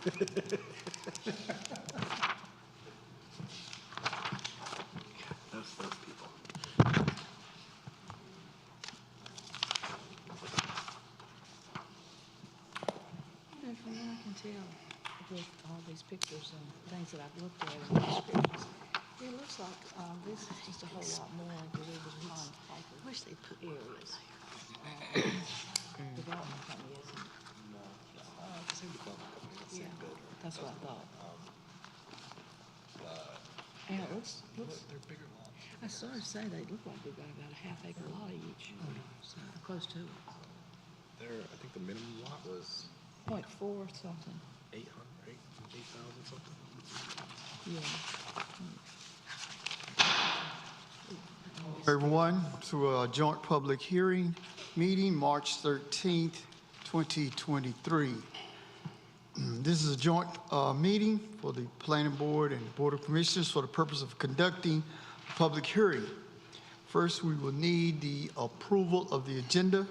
Those people. And from what I can tell, with all these pictures and things that I've looked at and the descriptions, it looks like this is just a whole lot more into Weaver's Pond type of Wish they put areas. Development company isn't. Yeah, that's what I thought. And it looks, They're bigger lots. I started to say they look like they've got about a half-acre lot each, so close to it. I think the minimum lot was 0.4 something, 8,000 something. yeah. Everyone, to a joint public hearing meeting, March 13th, 2023. This is a joint meeting for the Planning Board and Board of Commissioners for the purpose of conducting a public hearing. First, we will need the approval of the agenda.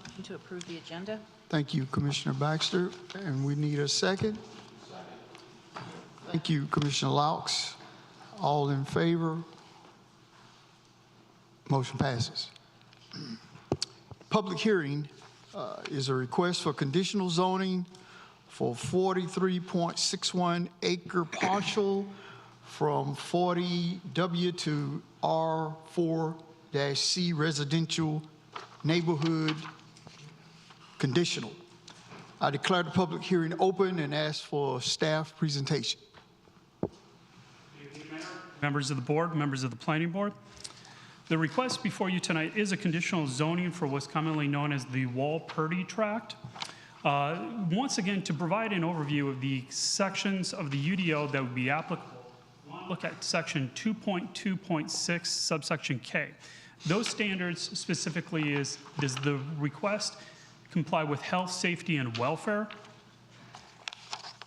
Motion to approve the agenda. Thank you, Commissioner Baxter. And we need a second. Thank you, Commissioner Laux. All in favor? Motion passes. Public hearing is a request for conditional zoning for 43.61 acre parcel from 40W to R4-C residential neighborhood conditional. I declare the public hearing open and ask for staff presentation. Members of the board, members of the planning board. The request before you tonight is a conditional zoning for what's commonly known as the Walpurdy Tract. Once again, to provide an overview of the sections of the UDO that would be applicable, we want to look at section 2.2.6 subsection K. Those standards specifically is, does the request comply with health, safety, and welfare?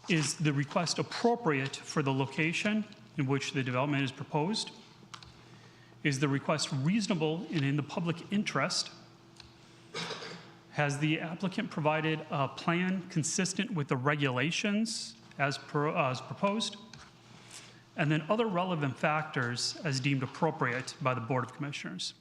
Is the request appropriate for the location in which the development is proposed? Is the request reasonable and in the public interest? Has the applicant provided a plan consistent with the regulations as proposed? And then other relevant factors as deemed appropriate by the Board of Commissioners.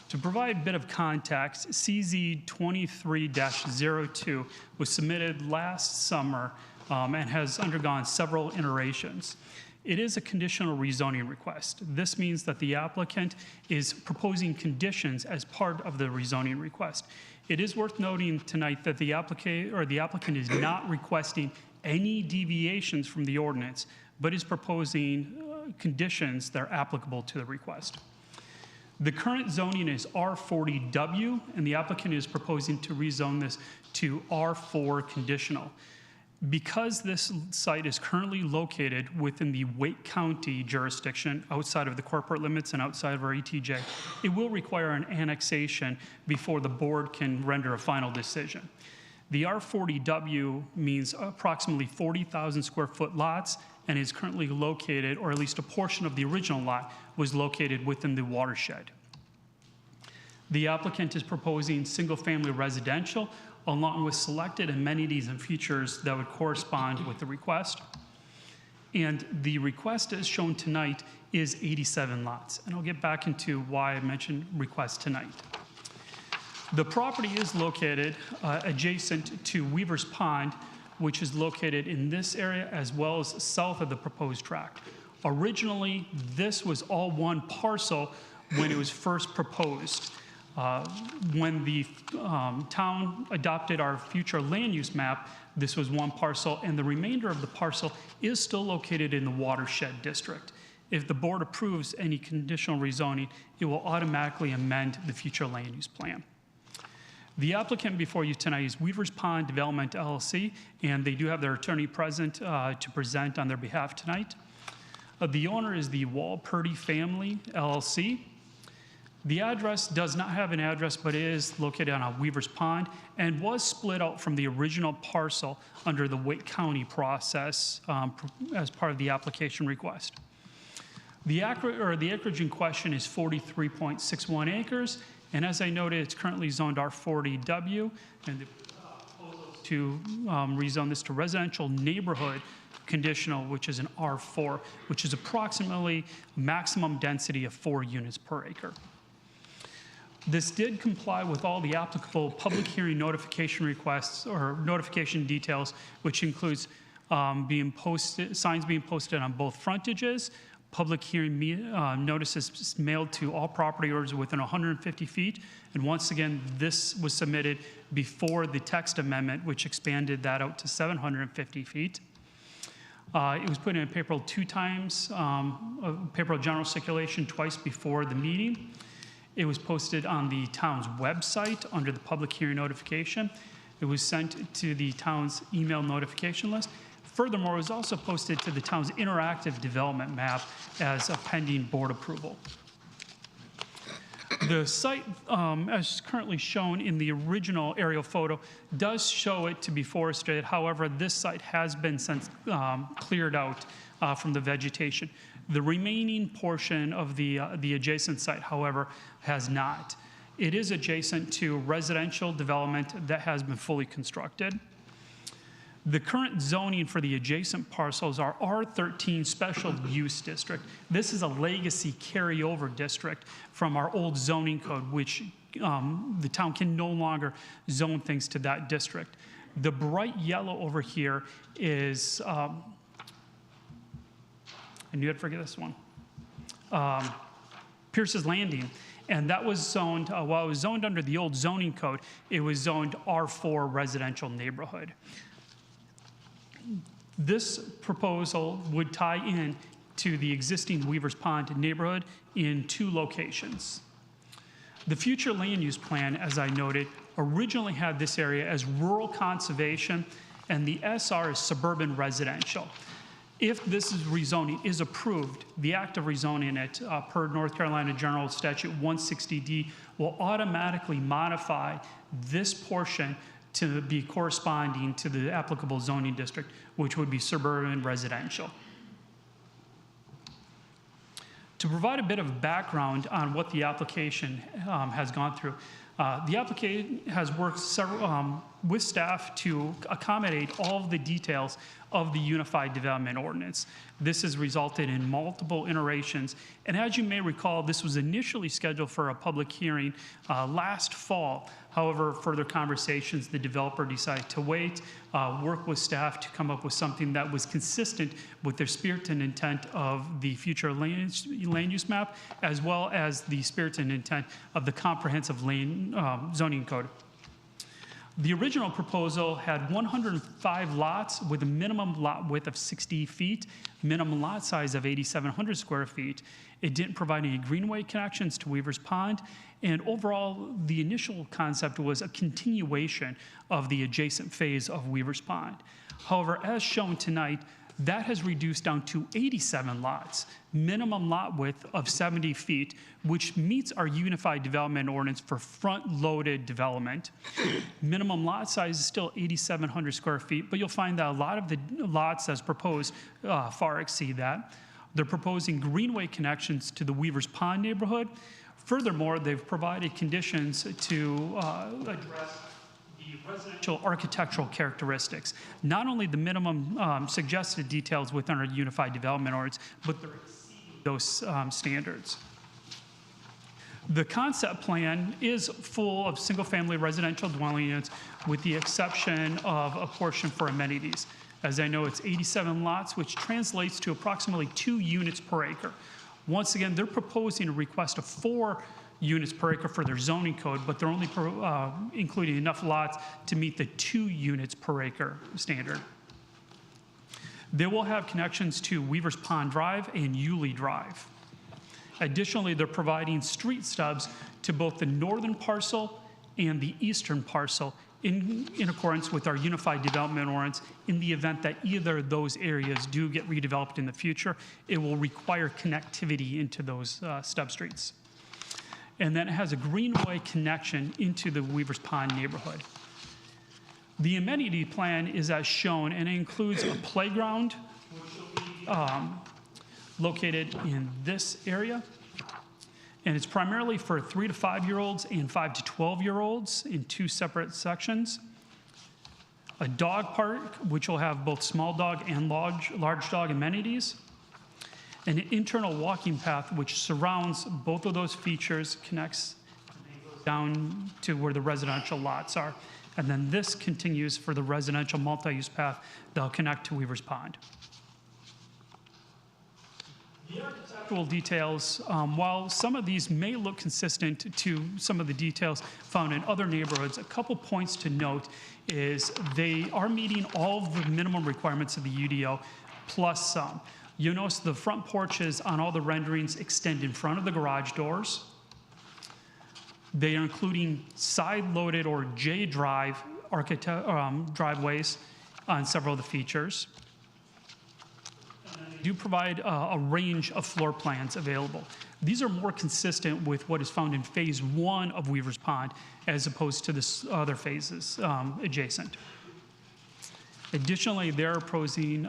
To provide a bit of context, CZ 23-02 was submitted last summer and has undergone several iterations. It is a conditional rezoning request. This means that the applicant is proposing conditions as part of the rezoning request. It is worth noting tonight that the applicant is not requesting any deviations from the ordinance, but is proposing conditions that are applicable to the request. The current zoning is R40W, and the applicant is proposing to rezone this to R4 conditional. Because this site is currently located within the Wake County jurisdiction, outside of the corporate limits and outside of our ETJ, it will require an annexation before the board can render a final decision. The R40W means approximately 40,000 square foot lots and is currently located, or at least a portion of the original lot was located within the watershed. The applicant is proposing single-family residential along with selected amenities and features that would correspond with the request. And the request as shown tonight is 87 lots. And I'll get back into why I mentioned request tonight. The property is located adjacent to Weaver's Pond, which is located in this area as well as south of the proposed tract. Originally, this was all one parcel when it was first proposed. When the town adopted our future land use map, this was one parcel, and the remainder of the parcel is still located in the watershed district. If the board approves any conditional rezoning, it will automatically amend the future land use plan. The applicant before you tonight is Weaver's Pond Development LLC, and they do have their attorney present to present on their behalf tonight. The owner is the Walpurdy Family LLC. The address does not have an address, but it is located on a Weaver's Pond and was split out from the original parcel under the Wake County process as part of the application request. The acreage in question is 43.61 acres, and as I noted, it's currently zoned R40W, and the proposal is to rezone this to residential neighborhood conditional, which is an R4, which is approximately maximum density of 4 units per acre. This did comply with all the applicable public hearing notification requests or notification details, which includes signs being posted on both frontages, public hearing notices mailed to all property owners within 150 feet. And once again, this was submitted before the text amendment, which expanded that out to 750 feet. It was put in a paper 2 times, a paper general circulation twice before the meeting. It was posted on the town's website under the public hearing notification. It was sent to the town's email notification list. Furthermore, it was also posted to the town's interactive development map as a pending board approval. The site, as currently shown in the original aerial photo, does show it to be forested. However, this site has been since cleared out from the vegetation. The remaining portion of the adjacent site, however, has not. It is adjacent to residential development that has been fully constructed. The current zoning for the adjacent parcels are R13 Special Use District. This is a legacy carryover district from our old zoning code, which the town can no longer zone things to that district. The bright yellow over here is, I knew I'd forget this one, Pierce's Landing. And that was zoned, while it was zoned under the old zoning code, it was zoned R4 residential neighborhood. This proposal would tie in to the existing Weaver's Pond neighborhood in 2 locations. The future land use plan, as I noted, originally had this area as rural conservation, and the SR is suburban residential. If this rezoning is approved, the act of rezoning it per North Carolina General Statute 160D will automatically modify this portion to be corresponding to the applicable zoning district, which would be suburban residential. To provide a bit of background on what the application has gone through, the applicant has worked with staff to accommodate all of the details of the Unified Development Ordinance. This has resulted in multiple iterations, and as you may recall, this was initially scheduled for a public hearing last fall. However, further conversations, the developer decided to wait, work with staff to come up with something that was consistent with their spirit and intent of the future land use map, as well as the spirit and intent of the comprehensive zoning code. The original proposal had 105 lots with a minimum lot width of 60 feet, minimum lot size of 8,700 square feet. It didn't provide any greenway connections to Weaver's Pond, and overall, the initial concept was a continuation of the adjacent phase of Weaver's Pond. However, as shown tonight, that has reduced down to 87 lots, minimum lot width of 70 feet, which meets our Unified Development Ordinance for front-loaded development. Minimum lot size is still 8,700 square feet, but you'll find that a lot of the lots as proposed far exceed that. They're proposing greenway connections to the Weaver's Pond neighborhood. Furthermore, they've provided conditions to address the residential architectural characteristics. Not only the minimum suggested details within our Unified Development Ordinance, but they're exceeding those standards. The concept plan is full of single-family residential dwelling units with the exception of a portion for amenities. As I know, it's 87 lots, which translates to approximately 2 units per acre. Once again, they're proposing a request of 4 units per acre for their zoning code, but they're only including enough lots to meet the 2 units per acre standard. They will have connections to Weaver's Pond Drive and Yulee Drive. Additionally, they're providing street stubs to both the northern parcel and the eastern parcel in accordance with our Unified Development Ordinance. In the event that either of those areas do get redeveloped in the future, it will require connectivity into those stub streets. And then it has a greenway connection into the Weaver's Pond neighborhood. The amenity plan is as shown, and it includes a playground, which will be located in this area. And it's primarily for 3 to 5-year-olds and 5 to 12-year-olds in 2 separate sections. a dog park, which will have both small dog and large dog amenities, an internal walking path which surrounds both of those features, connects down to where the residential lots are. And then this continues for the residential multi-use path that'll connect to Weaver's Pond. The architectural details, while some of these may look consistent to some of the details found in other neighborhoods, a couple points to note is they are meeting all of the minimum requirements of the UDO plus some. You'll notice the front porches on all the renderings extend in front of the garage doors. They are including side-loaded or J-drive driveways on several of the features. They do provide a range of floor plans available. These are more consistent with what is found in phase 1 of Weaver's Pond as opposed to the other phases adjacent. Additionally, they're proposing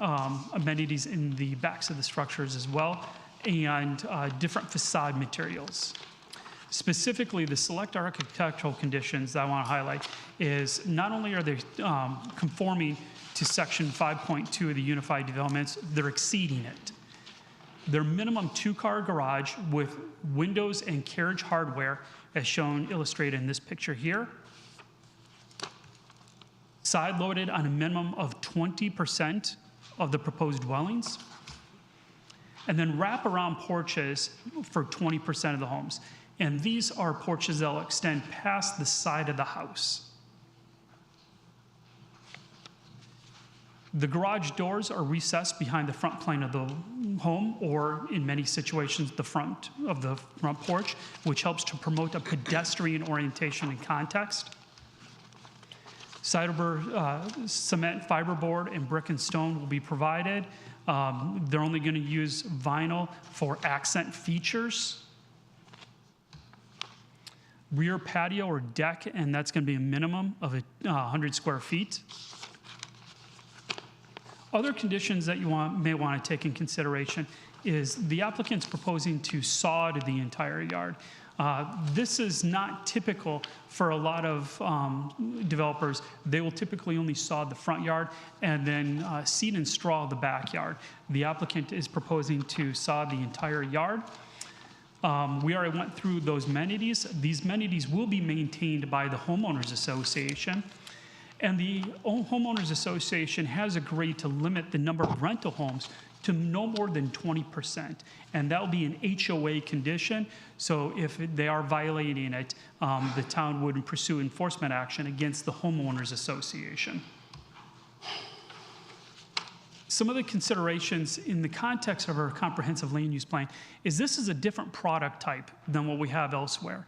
amenities in the backs of the structures as well and different facade materials. Specifically, the select architectural conditions that I want to highlight is not only are they conforming to section 5.2 of the Unified Developments, they're exceeding it. Their minimum 2-car garage with windows and carriage hardware, as shown illustrated in this picture here, side-loaded on a minimum of 20% of the proposed dwellings, and then wrap-around porches for 20% of the homes. And these are porches that will extend past the side of the house. The garage doors are recessed behind the front plane of the home, or in many situations, the front of the front porch, which helps to promote a pedestrian orientation and context. Cement, fiberboard, and brick and stone will be provided. They're only going to use vinyl for accent features. Rear patio or deck, and that's going to be a minimum of 100 square feet. Other conditions that you may want to take in consideration is the applicant's proposing to sod the entire yard. This is not typical for a lot of developers. They will typically only sod the front yard and then seed and straw the backyard. The applicant is proposing to sod the entire yard. We already went through those amenities. These amenities will be maintained by the homeowners association. And the homeowners association has agreed to limit the number of rental homes to no more than 20%. And that will be an HOA condition. So if they are violating it, the town would pursue enforcement action against the homeowners association. Some of the considerations in the context of our comprehensive land use plan is this is a different product type than what we have elsewhere.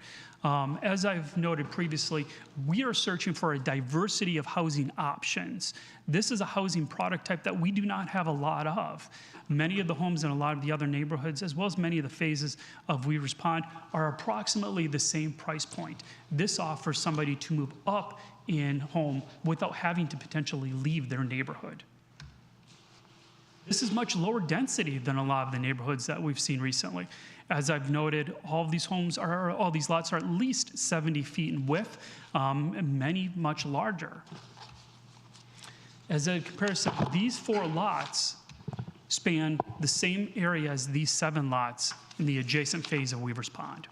As I've noted previously, we are searching for a diversity of housing options. This is a housing product type that we do not have a lot of. Many of the homes in a lot of the other neighborhoods, as well as many of the phases of Weaver's Pond, are approximately the same price point. This offers somebody to move up in home without having to potentially leave their neighborhood. This is much lower density than a lot of the neighborhoods that we've seen recently. As I've noted, all these lots are at least 70 feet in width, and many much larger. As a comparison, these 4 lots span the same area as these 7 lots in the adjacent phase of Weaver's Pond.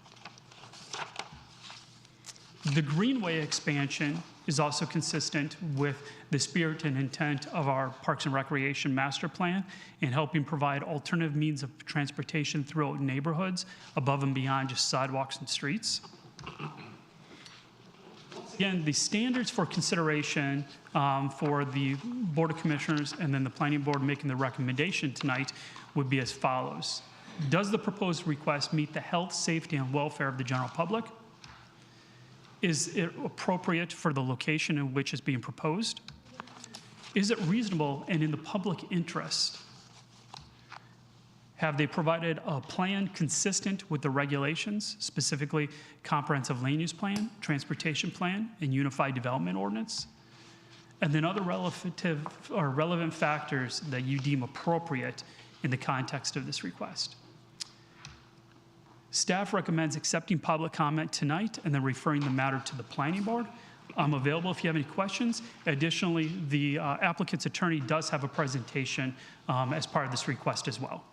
The Greenway expansion is also consistent with the spirit and intent of our Parks and Recreation Master Plan in helping provide alternative means of transportation throughout neighborhoods above and beyond just sidewalks and streets. Again, the standards for consideration for the Board of Commissioners and then the Planning Board making the recommendation tonight would be as follows. Does the proposed request meet the health, safety, and welfare of the general public? Is it appropriate for the location in which it's being proposed? Is it reasonable and in the public interest? Have they provided a plan consistent with the regulations, specifically comprehensive land use plan, transportation plan, and unified development ordinance? And then other relevant factors that you deem appropriate in the context of this request. Staff recommends accepting public comment tonight and then referring the matter to the Planning Board. I'm available if you have any questions. Additionally, the applicant's attorney does have a presentation as part of this request as well.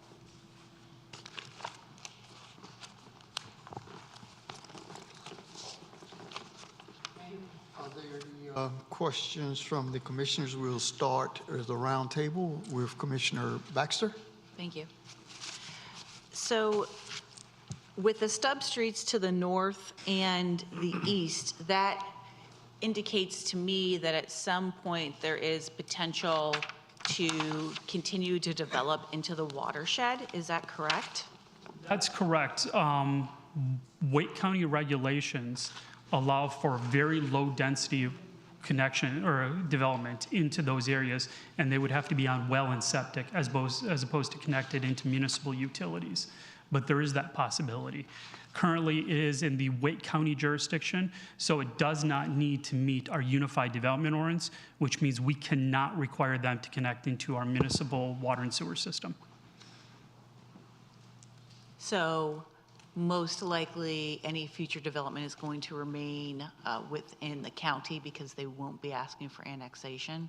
Are there any questions from the commissioners? We'll start as the round table with Commissioner Baxter. Thank you. So with the stub streets to the north and the east, that indicates to me that at some point there is potential to continue to develop into the watershed. Is that correct? That's correct. Wake County regulations allow for very low density connection or development into those areas, and they would have to be on well and septic as opposed to connected into municipal utilities. But there is that possibility. Currently, it is in the Wake County jurisdiction, so it does not need to meet our Unified Development Ordinance, which means we cannot require them to connect into our municipal water and sewer system. So most likely, any future development is going to remain within the county because they won't be asking for annexation?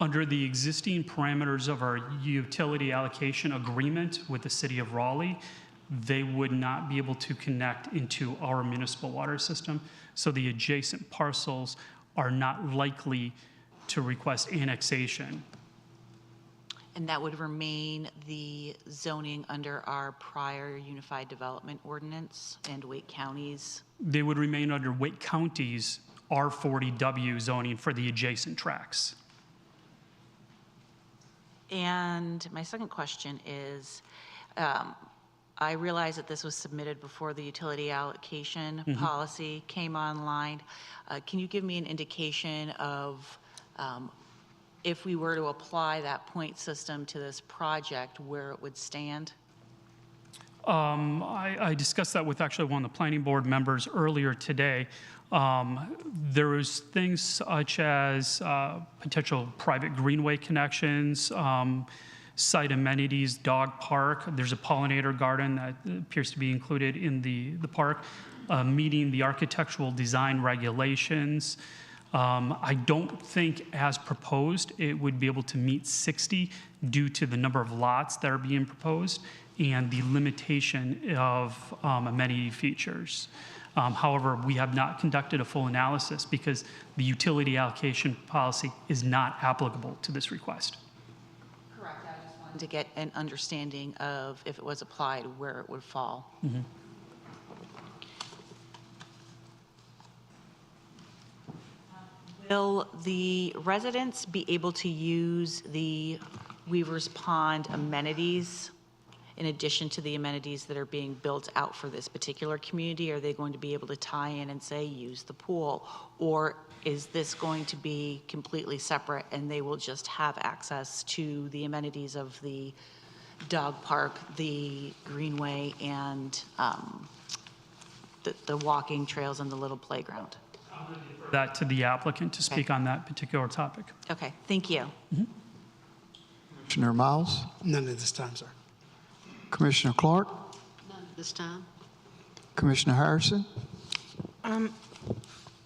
Under the existing parameters of our utility allocation agreement with the city of Raleigh, they would not be able to connect into our municipal water system. So the adjacent parcels are not likely to request annexation. And that would remain the zoning under our prior Unified Development Ordinance and Wake County's? They would remain under Wake County's R40W zoning for the adjacent tracts. And my second question is, I realize that this was submitted before the utility allocation policy came online. Can you give me an indication of if we were to apply that point system to this project, where it would stand? I discussed that with actually one of the planning board members earlier today. There was things such as potential private greenway connections, site amenities, dog park. There's a pollinator garden that appears to be included in the park, meeting the architectural design regulations. I don't think, as proposed, it would be able to meet 60 due to the number of lots that are being proposed and the limitation of amenity features. However, we have not conducted a full analysis because the utility allocation policy is not applicable to this request. Correct. I just wanted to get an understanding of, if it was applied, where it would fall. Will the residents be able to use the Weaver's Pond amenities in addition to the amenities that are being built out for this particular community? Are they going to be able to tie in and say, use the pool? Or is this going to be completely separate and they will just have access to the amenities of the dog park, the greenway, and the walking trails and the little playground? That to the applicant to speak on that particular topic. Okay, thank you. Commissioner Miles, None at this time, sir. Commissioner Clark, None at this time. Commissioner Harrison. I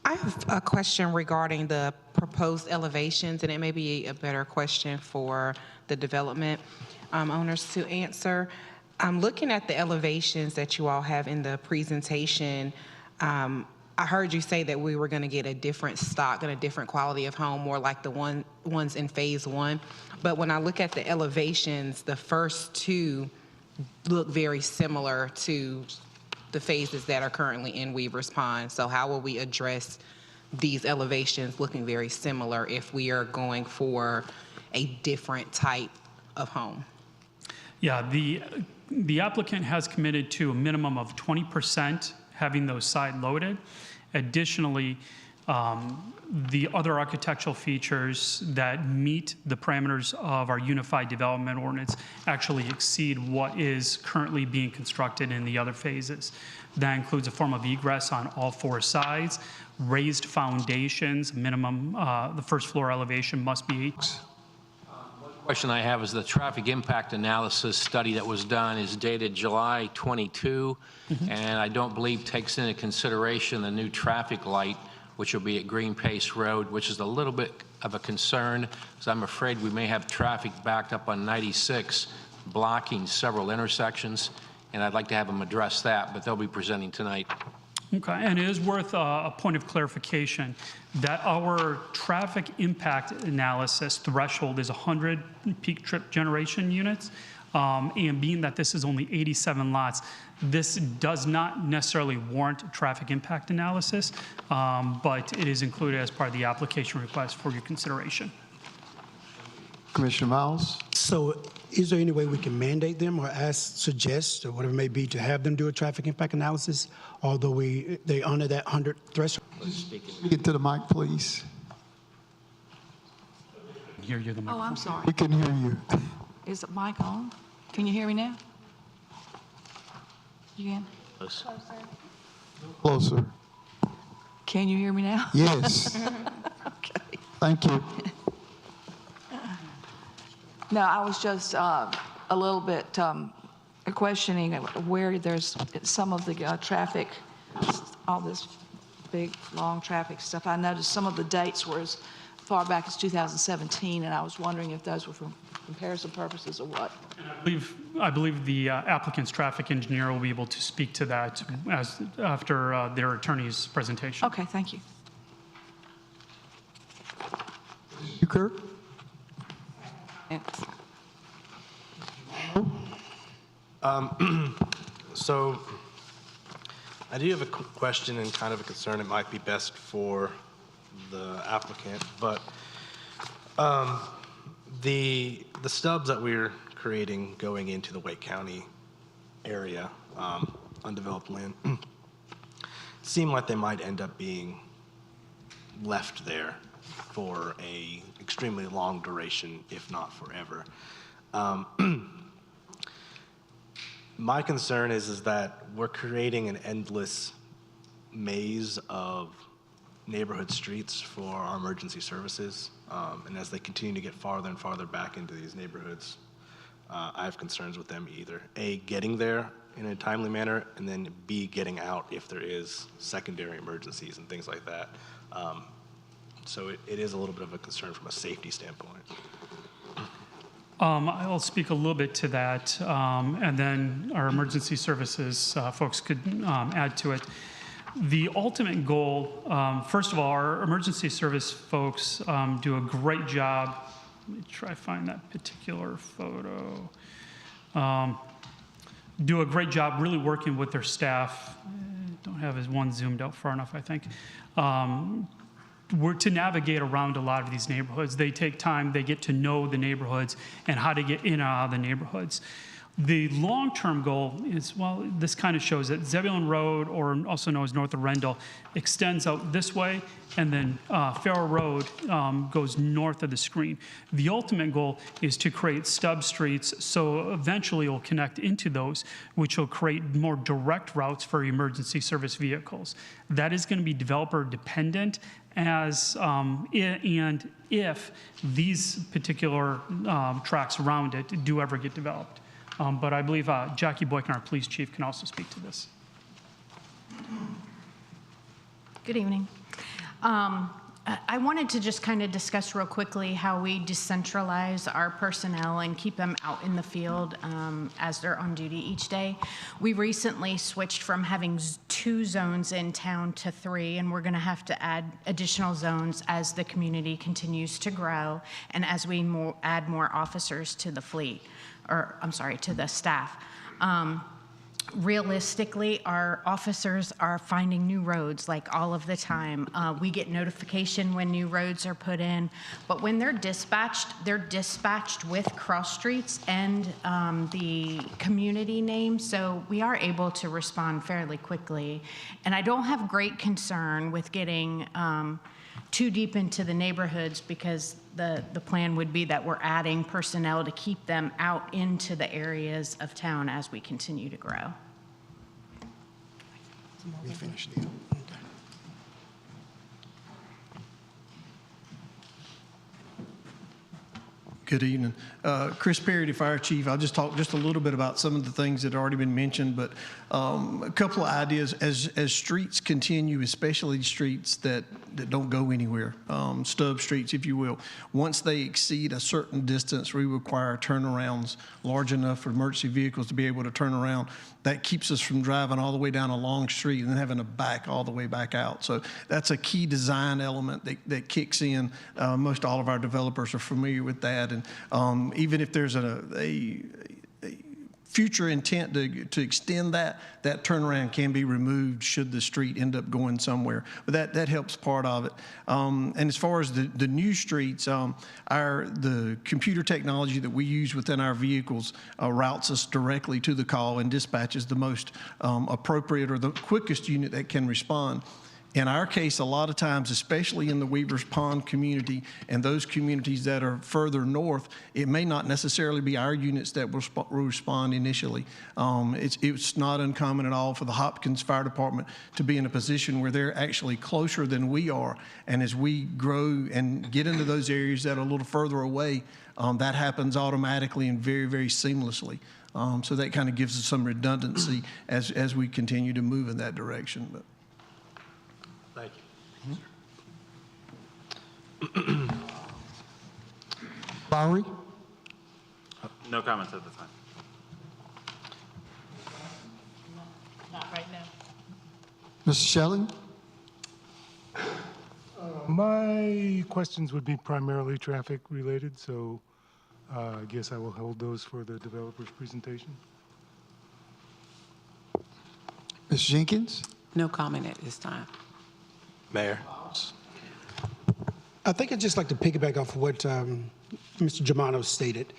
have a question regarding the proposed elevations, and it may be a better question for the development owners to answer. I'm looking at the elevations that you all have in the presentation. I heard you say that we were going to get a different stock and a different quality of home, more like the ones in phase one. But when I look at the elevations, the first two look very similar to the phases that are currently in Weaver's Pond. So how will we address these elevations looking very similar if we are going for a different type of home? Yeah, the applicant has committed to a minimum of 20% having those side loaded. Additionally, the other architectural features that meet the parameters of our Unified Development Ordinance actually exceed what is currently being constructed in the other phases. That includes a form of egress on all four sides, raised foundations, minimum, the first floor elevation must be Question I have is the traffic impact analysis study that was done is dated July 22, and I don't believe takes into consideration the new traffic light which will be at Green Pace Road, which is a little bit of a concern, because I'm afraid we may have traffic backed up on 96, blocking several intersections, and I'd like to have them address that, but they'll be presenting tonight. Okay, and it is worth a point of clarification that our traffic impact analysis threshold is 100 peak trip generation units. And being that this is only 87 lots, this does not necessarily warrant a traffic impact analysis, but it is included as part of the application request for your consideration. Commissioner Miles? So is there any way we can mandate them or suggest, or whatever it may be, to have them do a traffic impact analysis, although they honor that 100 threshold? Get to the mic, please. Here, you're the Oh, I'm sorry. We can hear you. Is the mic on? Can you hear me now? You can? Closer. Can you hear me now? Yes. Okay. Thank you. No, I was just a little bit questioning where there's some of the traffic, all this big, long traffic stuff. I noticed some of the dates were as far back as 2017, and I was wondering if those were for comparison purposes or what. I believe the applicant's traffic engineer will be able to speak to that after their attorney's presentation. Okay, thank you. You, Kirk? Thanks. So I do have a question and kind of a concern. It might be best for the applicant, but the stubs that we're creating going into the Wake County area, undeveloped land, seem like they might end up being left there for a extremely long duration, if not forever. My concern is that we're creating an endless maze of neighborhood streets for our emergency services. And as they continue to get farther and farther back into these neighborhoods, I have concerns with them either A, getting there in a timely manner, and then B, getting out if there is secondary emergencies and things like that. So it is a little bit of a concern from a safety standpoint. I'll speak a little bit to that, and then our emergency services folks could add to it. The ultimate goal, first of all, our emergency service folks do a great job. Let me try to find that particular photo. Do a great job really working with their staff. Don't have his one zoomed out far enough, I think. To navigate around a lot of these neighborhoods. They take time, they get to know the neighborhoods and how to get in and out of the neighborhoods. The long-term goal is, well, this kind of shows that Zebulon Road, or also known as North of Rendell, extends out this way, and then Farrell Road goes north of the screen. The ultimate goal is to create stub streets, so eventually it'll connect into those, which will create more direct routes for emergency service vehicles. That is going to be developer dependent, as and if these particular tracks around it do ever get developed. But I believe Jackie Boykin, our police chief, can also speak to this. Good evening. I wanted to just kind of discuss real quickly how we decentralize our personnel and keep them out in the field as they're on duty each day. We recently switched from having 2 zones in town to 3, and we're going to have to add additional zones as the community continues to grow and as we add more officers to the fleet, or I'm sorry, to the staff. Realistically, our officers are finding new roads like all of the time. We get notification when new roads are put in, but when they're dispatched with cross streets and the community name, so we are able to respond fairly quickly. And I don't have great concern with getting too deep into the neighborhoods, because the plan would be that we're adding personnel to keep them out into the areas of town as we continue to grow. We finished it. Okay. Good evening. Chris Perry, the Fire Chief. I'll just talk just a little bit about some of the things that have already been mentioned, but a couple of ideas. As streets continue, especially streets that don't go anywhere, stub streets, if you will, once they exceed a certain distance, we require turnarounds large enough for emergency vehicles to be able to turn around. That keeps us from driving all the way down a long street and then having to back all the way back out. So that's a key design element that kicks in. Most all of our developers are familiar with that. And even if there's a future intent to extend that turnaround can be removed should the street end up going somewhere. But that helps part of it. And as far as the new streets, the computer technology that we use within our vehicles routes us directly to the call and dispatches the most appropriate or the quickest unit that can respond. In our case, a lot of times, especially in the Weavers Pond community and those communities that are further north, it may not necessarily be our units that will respond initially. It's not uncommon at all for the Hopkins Fire Department to be in a position where they're actually closer than we are. And as we grow and get into those areas that are a little further away, that happens automatically and very, very seamlessly. So that kind of gives us some redundancy as we continue to move in that direction. But. Thank you. Lowry? No comments at the time. Not right now. Mr. Shelley? My questions would be primarily traffic related, so I guess I will hold those for the developer's presentation. Ms. Jenkins? No comment at this time. Mayor. I think I'd just like to piggyback off of what Mr. Germano stated.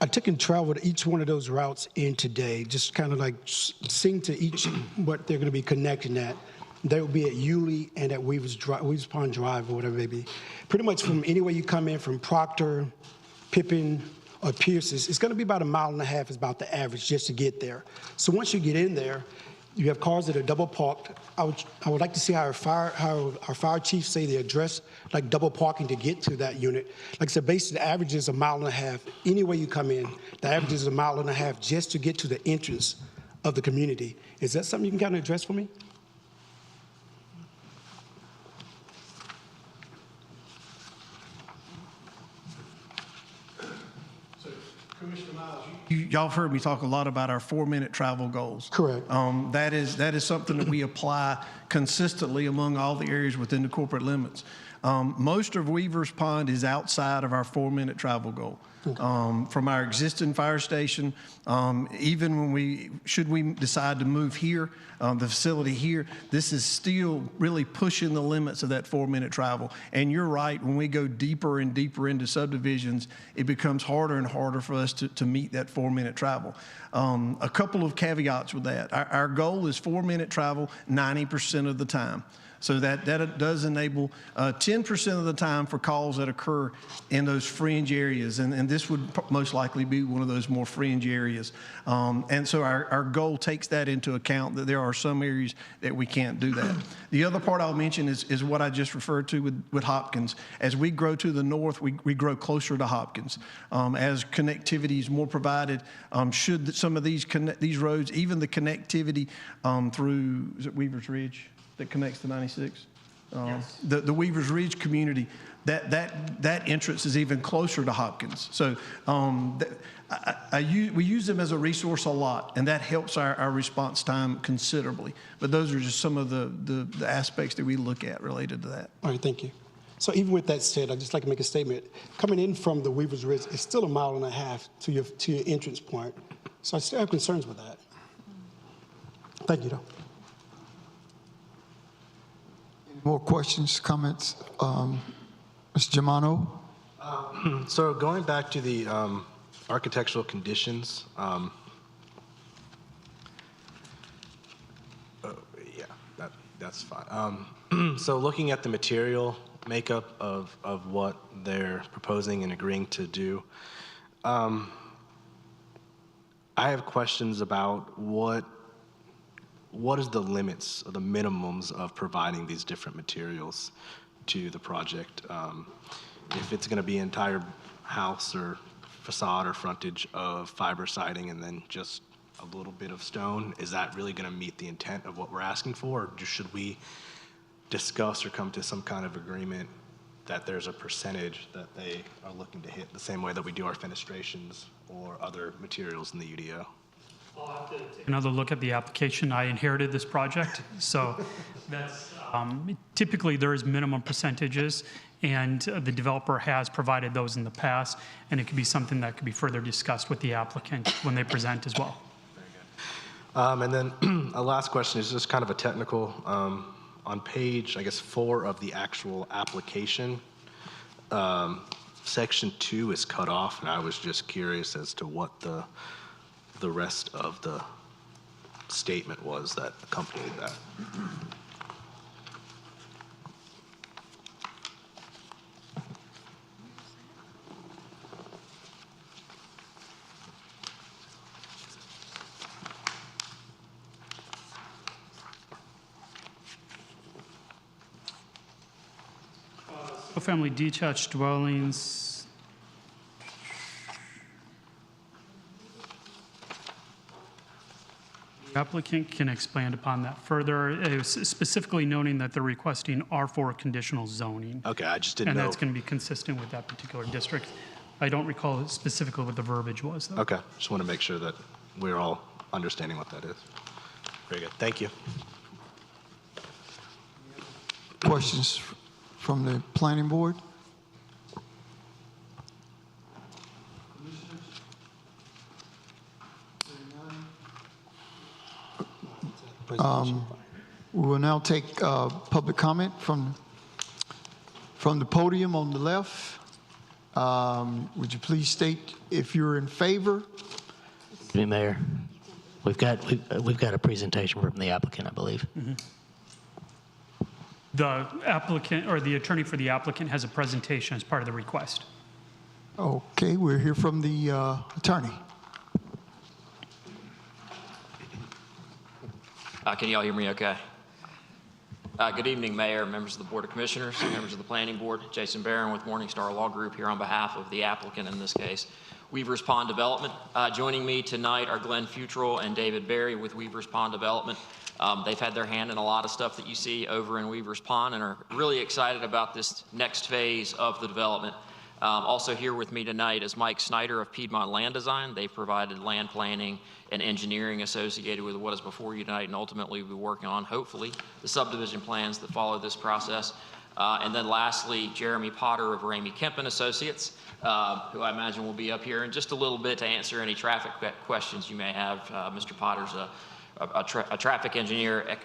I took and traveled each one of those routes in today, just kind of like seeing to each what they're going to be connecting at. They will be at Yulee and at Weavers Pond Drive or whatever it may be. Pretty much from anywhere you come in, from Proctor, Pippin, or Pierce's, it's going to be about 1.5 miles is about the average just to get there. So once you get in there, you have cars that are double parked. I would like to see how our fire chiefs say they address like double parking to get to that unit. Like I said, basically the average is 1.5 miles. Anywhere you come in, the average is 1.5 miles just to get to the entrance of the community. Is that something you can kind of address for me? Commissioner Miles, y'all have heard me talk a lot about our 4-minute travel goals. Correct. That is something that we apply consistently among all the areas within the corporate limits. Most of Weavers Pond is outside of our 4-minute travel goal. From our existing fire station, even when should we decide to move here, the facility here, this is still really pushing the limits of that 4-minute travel. And you're right, when we go deeper and deeper into subdivisions, it becomes harder and harder for us to meet that 4-minute travel. A couple of caveats with that. Our goal is 4-minute travel 90% of the time. So that does enable 10% of the time for calls that occur in those fringe areas. And this would most likely be one of those more fringe areas. And so our goal takes that into account, that there are some areas that we can't do that. The other part I'll mention is what I just referred to with Hopkins. As we grow to the north, we grow closer to Hopkins. As connectivity is more provided, should some of these roads, even the connectivity through, is it Weaver's Ridge that connects to 96? Yes. The Weavers Ridge community, that entrance is even closer to Hopkins. So we use them as a resource a lot, and that helps our response time considerably. But those are just some of the aspects that we look at related to that. All right, thank you. So even with that said, I'd just like to make a statement. Coming in from the Weavers Ridge, it's still 1.5 miles to your entrance point. So I still have concerns with that. Thank you, though. More questions, comments? Mr. Germano? So going back to the architectural conditions, that's fine. So looking at the material makeup of what they're proposing and agreeing to do, I have questions about what is the limits or the minimums of providing these different materials to the project. If it's going to be an entire house or facade or frontage of fiber siding and then just a little bit of stone, is that really going to meet the intent of what we're asking for? Or should we discuss or come to some kind of agreement that there's a percentage that they are looking to hit the same way that we do our fenestrations or other materials in the UDO? I'll have to take another look at the application. I inherited this project, so that's typically there is minimum percentages, and the developer has provided those in the past, and it could be something that could be further discussed with the applicant when they present as well. And then a last question is just kind of a technical. On page, I guess, 4 of the actual application, section 2 is cut off, and I was just curious as to what the rest of the statement was that accompanied that. Family detached dwellings. The applicant can expand upon that further, specifically noting that they're requesting R4 conditional zoning. Okay, I just didn't know. And that's going to be consistent with that particular district. I don't recall specifically what the verbiage was, though. Okay, just want to make sure that we're all understanding what that is. Very good, thank you. Questions from the planning board? We will now take public comment from the podium on the left. Would you please state if you're in favor? Excuse me, Mayor. We've got a presentation from the applicant, I believe. Mm-hmm. The applicant or the attorney for the applicant has a presentation as part of the request. Okay, we'll hear from the attorney. Can you all hear me okay? Good evening, Mayor, members of the Board of Commissioners, members of the Planning Board. Jason Barron with Morningstar Law Group here on behalf of the applicant in this case, Weavers Pond Development. Joining me tonight are Glenn Futrell and David Berry with Weavers Pond Development. They've had their hand in a lot of stuff that you see over in Weavers Pond and are really excited about this next phase of the development. Also here with me tonight is Mike Snyder of Piedmont Land Design. They've provided land planning and engineering associated with what is before you tonight, and ultimately we'll be working on, hopefully, the subdivision plans that follow this process. And then lastly, Jeremy Potter of Ramey Kemp and Associates, who I imagine will be up here in just a little bit to answer any traffic questions you may have. Mr. Potter's a traffic engineer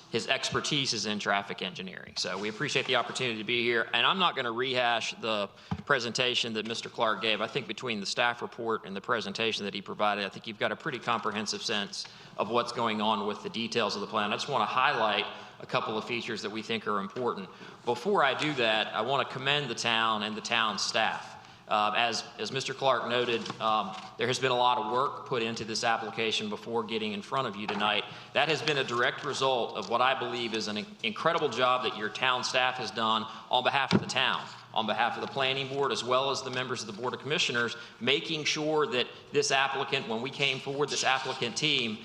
his expertise is in traffic engineering. So we appreciate the opportunity to be here. And I'm not going to rehash the presentation that Mr. Clark gave. I think between the staff report and the presentation that he provided, I think you've got a pretty comprehensive sense of what's going on with the details of the plan. I just want to highlight a couple of features that we think are important. Before I do that, I want to commend the town and the town staff. As Mr. Clark noted, there has been a lot of work put into this application before getting in front of you tonight. That has been a direct result of what I believe is an incredible job that your town staff has done on behalf of the town, on behalf of the planning board, as well as the members of the Board of Commissioners, making sure that this applicant, when we came forward, this applicant team,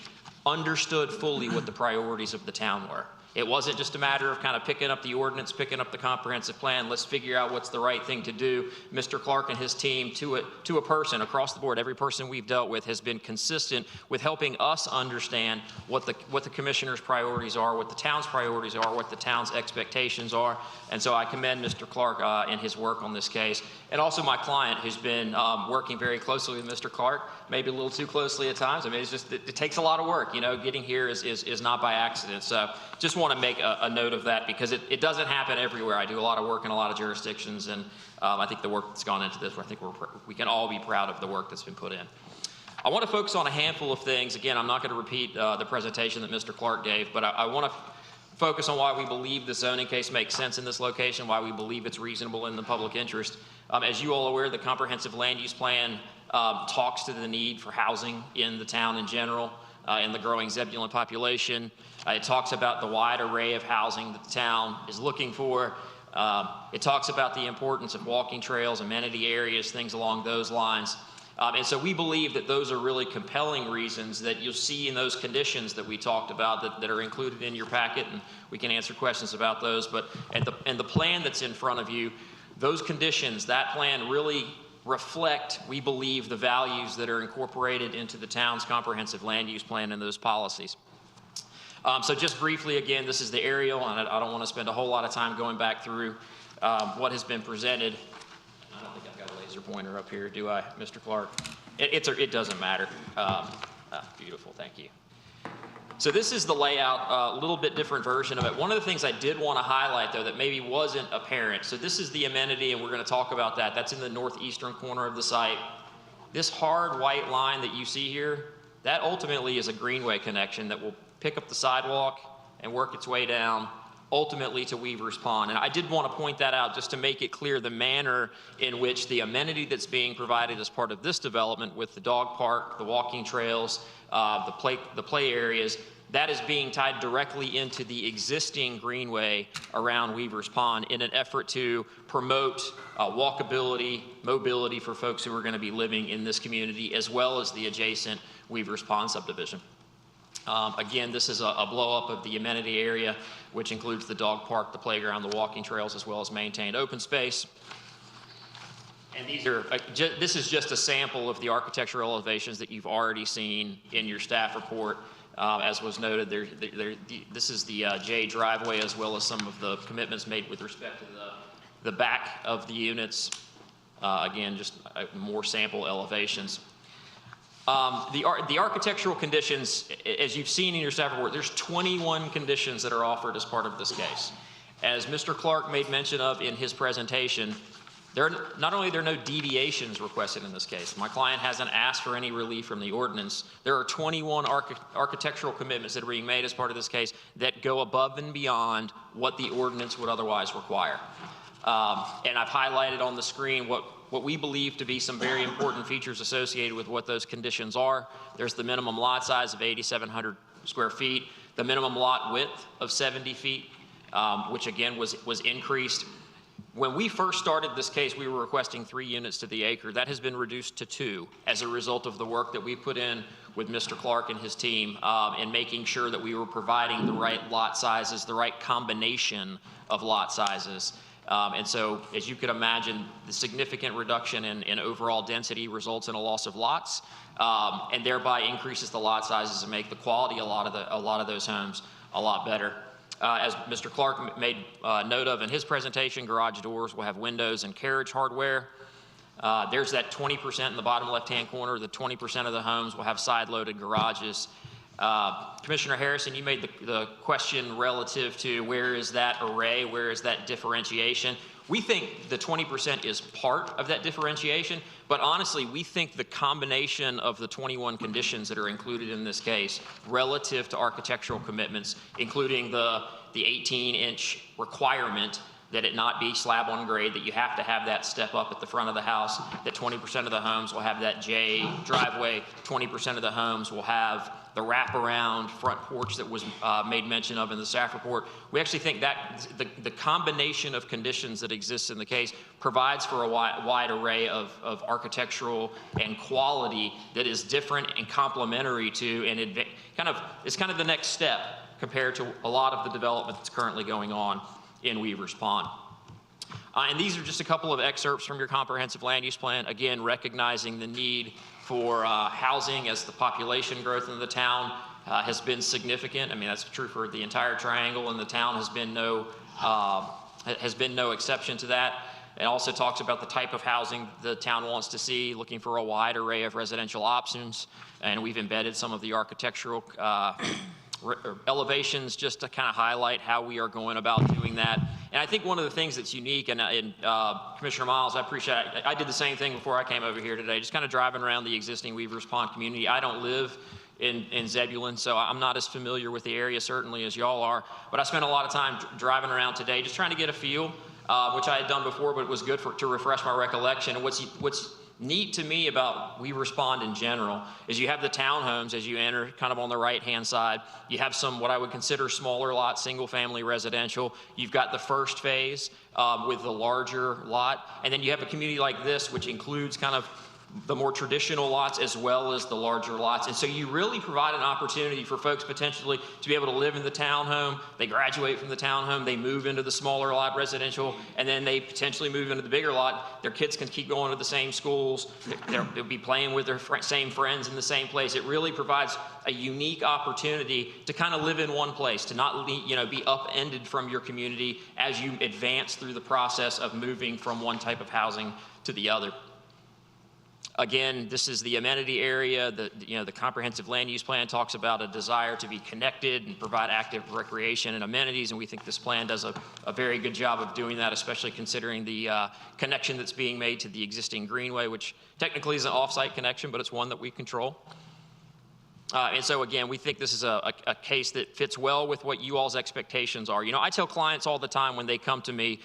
understood fully what the priorities of the town were. It wasn't just a matter of kind of picking up the ordinance, picking up the comprehensive plan, let's figure out what's the right thing to do. Mr. Clark and his team, to a person across the board, every person we've dealt with has been consistent with helping us understand what the commissioner's priorities are, what the town's priorities are, what the town's expectations are. And so I commend Mr. Clark in his work on this case. And also my client, who's been working very closely with Mr. Clark, maybe a little too closely at times. I mean, it's just, it takes a lot of work, you know, getting here is not by accident. So just want to make a note of that because it doesn't happen everywhere. I do a lot of work in a lot of jurisdictions, and I think the work that's gone into this, I think we can all be proud of the work that's been put in. I want to focus on a handful of things. Again, I'm not going to repeat the presentation that Mr. Clark gave, but I want to focus on why we believe the zoning case makes sense in this location, why we believe it's reasonable in the public interest. As you all are aware, the comprehensive land use plan talks to the need for housing in the town in general, in the growing Zebulon population. It talks about the wide array of housing that the town is looking for. It talks about the importance of walking trails, amenity areas, things along those lines. And so we believe that those are really compelling reasons that you'll see in those conditions that we talked about that are included in your packet, and we can answer questions about those. But and the plan that's in front of you, those conditions, that plan really reflect, we believe, the values that are incorporated into the town's comprehensive land use plan and those policies. So just briefly, again, this is the aerial, and I don't want to spend a whole lot of time going back through what has been presented. I don't think I've got a laser pointer up here, do I, Mr. Clark? It doesn't matter. Beautiful, thank you. So this is the layout, a little bit different version of it. One of the things I did want to highlight, though, that maybe wasn't apparent, so this is the amenity, and we're going to talk about that. That's in the northeastern corner of the site. This hard white line that you see here, that ultimately is a greenway connection that will pick up the sidewalk and work its way down, ultimately to Weaver's Pond. And I did want to point that out just to make it clear the manner in which the amenity that's being provided as part of this development with the dog park, the walking trails, the play areas, that is being tied directly into the existing greenway around Weaver's Pond in an effort to promote walkability, mobility for folks who are going to be living in this community, as well as the adjacent Weaver's Pond subdivision. Again, this is a blow-up of the amenity area, which includes the dog park, the playground, the walking trails, as well as maintained open space. And these are, this is just a sample of the architectural elevations that you've already seen in your staff report. As was noted, this is the J driveway, as well as some of the commitments made with respect to the back of the units. Again, just more sample elevations. The architectural conditions, as you've seen in your staff report, there's 21 conditions that are offered as part of this case. As Mr. Clark made mention of in his presentation, not only are there no deviations requested in this case, my client hasn't asked for any relief from the ordinance. There are 21 architectural commitments that are being made as part of this case that go above and beyond what the ordinance would otherwise require. And I've highlighted on the screen what we believe to be some very important features associated with what those conditions are. There's the minimum lot size of 8,700 square feet, the minimum lot width of 70 feet, which again was increased. When we first started this case, we were requesting 3 units to the acre. That has been reduced to 2 as a result of the work that we put in with Mr. Clark and his team in making sure that we were providing the right lot sizes, the right combination of lot sizes. And so, as you could imagine, the significant reduction in overall density results in a loss of lots, and thereby increases the lot sizes and make the quality a lot of those homes a lot better. As Mr. Clark made note of in his presentation, garage doors will have windows and carriage hardware. There's that 20% in the bottom left-hand corner. The 20% of the homes will have side-loaded garages. Commissioner Harrison, you made the question relative to where is that array, where is that differentiation. We think the 20% is part of that differentiation, but honestly, we think the combination of the 21 conditions that are included in this case relative to architectural commitments, including the 18-inch requirement that it not be slab on grade, that you have to have that step up at the front of the house, that 20% of the homes will have that J driveway, 20% of the homes will have the wraparound front porch that was made mention of in the staff report. We actually think that the combination of conditions that exists in the case provides for a wide array of architectural and quality that is different and complementary to, and it's kind of the next step compared to a lot of the development that's currently going on in Weaver's Pond. And these are just a couple of excerpts from your comprehensive land use plan, again, recognizing the need for housing as the population growth in the town has been significant. I mean, that's true for the entire triangle, and the town has been no exception to that. It also talks about the type of housing the town wants to see, looking for a wide array of residential options, and we've embedded some of the architectural elevations just to kind of highlight how we are going about doing that. And I think one of the things that's unique, and Commissioner Miles, I appreciate it. I did the same thing before I came over here today, just kind of driving around the existing Weaver's Pond community. I don't live in Zebulon, so I'm not as familiar with the area certainly as y'all are, but I spent a lot of time driving around today just trying to get a feel, which I had done before, but it was good to refresh my recollection. And what's neat to me about We Respond in general is you have the townhomes as you enter kind of on the right-hand side. You have some what I would consider smaller lot, single-family residential. You've got the first phase with the larger lot. And then you have a community like this, which includes kind of the more traditional lots as well as the larger lots. And so you really provide an opportunity for folks potentially to be able to live in the townhome. They graduate from the townhome, they move into the smaller lot residential, and then they potentially move into the bigger lot. Their kids can keep going to the same schools. They'll be playing with their same friends in the same place. It really provides a unique opportunity to kind of live in one place, to not be upended from your community as you advance through the process of moving from one type of housing to the other. Again, this is the amenity area. The comprehensive land use plan talks about a desire to be connected and provide active recreation and amenities, and we think this plan does a very good job of doing that, especially considering the connection that's being made to the existing greenway, which technically is an off-site connection, but it's one that we control. And so again, we think this is a case that fits well with what you all's expectations are. I tell clients all the time when they come to me,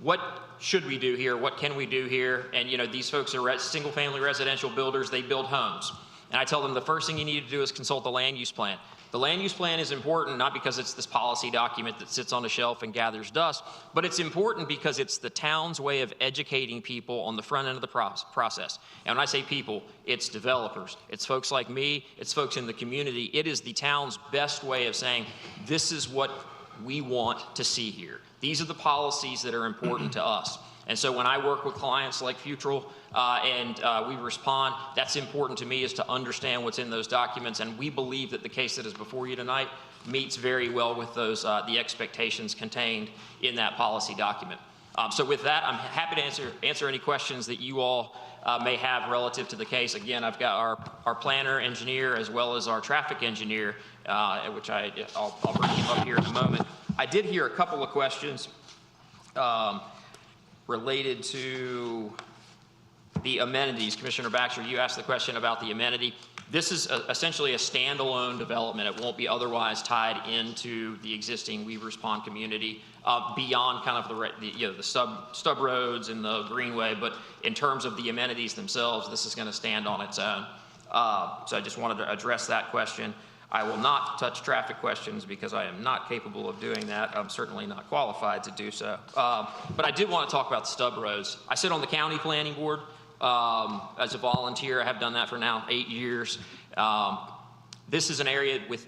what should we do here? What can we do here? And these folks are single-family residential builders. They build homes. And I tell them the first thing you need to do is consult the land use plan. The land use plan is important not because it's this policy document that sits on a shelf and gathers dust, but it's important because it's the town's way of educating people on the front end of the process. And when I say people, it's developers. It's folks like me. It's folks in the community. It is the town's best way of saying, this is what we want to see here. These are the policies that are important to us. And so when I work with clients like Futrall and We Respond, that's important to me is to understand what's in those documents. And we believe that the case that is before you tonight meets very well with those the expectations contained in that policy document. So with that, I'm happy to answer any questions that you all may have relative to the case. Again, I've got our planner engineer as well as our traffic engineer, which I'll bring him up here in a moment. I did hear a couple of questions related to the amenities. Commissioner Baxter, you asked the question about the amenity. This is essentially a standalone development. It won't be otherwise tied into the existing We Respond community beyond kind of the stub roads and the greenway. But in terms of the amenities themselves, this is going to stand on its own. So I just wanted to address that question. I will not touch traffic questions because I am not capable of doing that. I'm certainly not qualified to do so. But I did want to talk about the stub roads. I sit on the county planning board as a volunteer. I have done that for now 8 years. This is an area with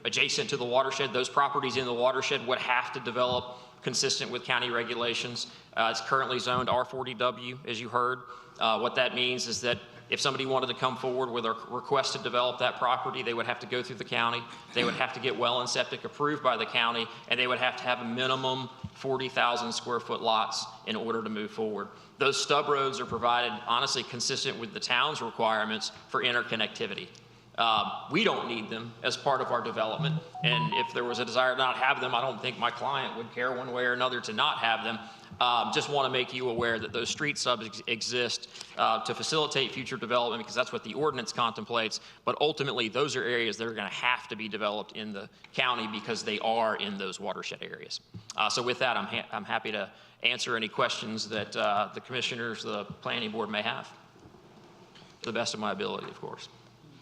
adjacent to the watershed. Those properties in the watershed would have to develop consistent with county regulations. It's currently zoned R40W, as you heard. What that means is that if somebody wanted to come forward with a request to develop that property, they would have to go through the county. They would have to get well and septic approved by the county, and they would have to have a minimum 40,000 square foot lots in order to move forward. Those stub roads are provided, honestly, consistent with the town's requirements for interconnectivity. We don't need them as part of our development, and if there was a desire to not have them, I don't think my client would care one way or another to not have them. Just want to make you aware that those street subs exist to facilitate future development because that's what the ordinance contemplates, but ultimately those are areas that are going to have to be developed in the county because they are in those watershed areas. So with that, I'm happy to answer any questions that the commissioners, the planning board may have, to the best of my ability, of course.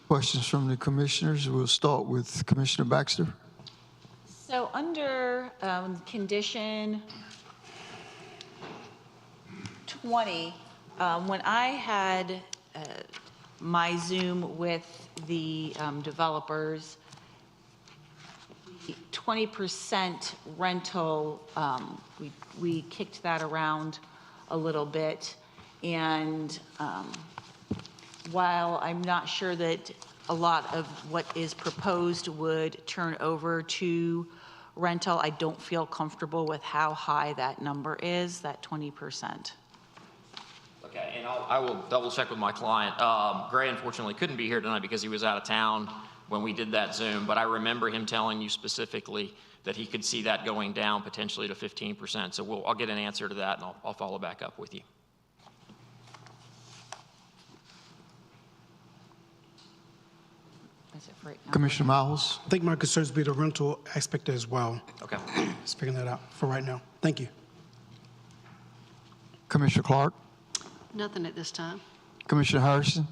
Questions from the commissioners. We'll start with Commissioner Baxter. So under condition 20, when I had my Zoom with the developers, the 20% rental, we kicked that around a little bit. And while I'm not sure that a lot of what is proposed would turn over to rental, I don't feel comfortable with how high that number is, that 20%. Okay, and I will double check with my client. Gray unfortunately couldn't be here tonight because he was out of town when we did that Zoom, but I remember him telling you specifically that he could see that going down potentially to 15%. So I'll get an answer to that and I'll follow back up with you. Right now. Commissioner Miles. I think my concerns be the rental aspect as well. Okay. Just figuring that out for right now. Thank you. Commissioner Clark. Nothing at this time. Commissioner Harrison?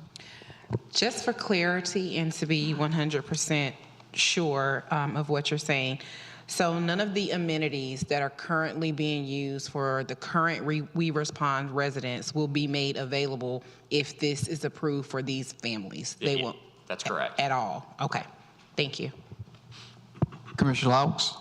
Just for clarity and to be 100% sure of what you're saying, so none of the amenities that are currently being used for the current Weavers Pond residents will be made available if this is approved for these families? They won't? That's correct. At all? Okay. Thank you. Commissioner Laux?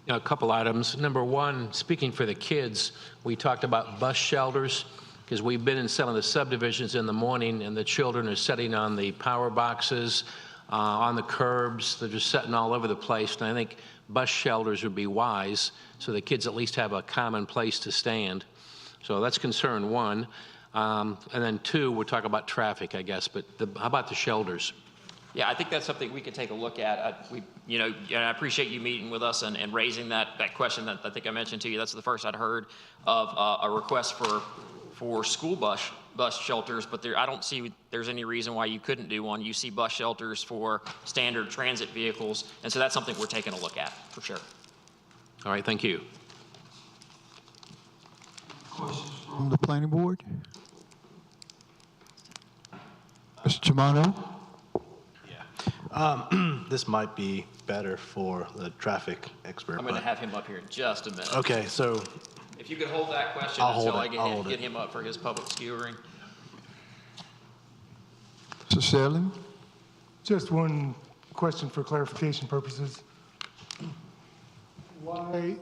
A couple items. Number one, speaking for the kids, we talked about bus shelters because we've been in some of the subdivisions in the morning and the children are sitting on the power boxes, on the curbs. They're just sitting all over the place. And I think bus shelters would be wise so the kids at least have a common place to stand. So that's concern one. And then two, we're talking about traffic, I guess, but how about the shelters? Yeah, I think that's something we could take a look at. I appreciate you meeting with us and raising that question that I think I mentioned to you. That's the first I'd heard of a request for school bus shelters, but I don't see there's any reason why you couldn't do one. You see bus shelters for standard transit vehicles, and so that's something we're taking a look at for sure. All right, thank you. Questions from the planning board? Mr. Germano? This might be better for the traffic expert. I'm going to have him up here in just a minute. Okay, so If you could hold that question I'll until hold it. I get him up for his public skewering. Mr. Selling? Just one question for clarification purposes. Why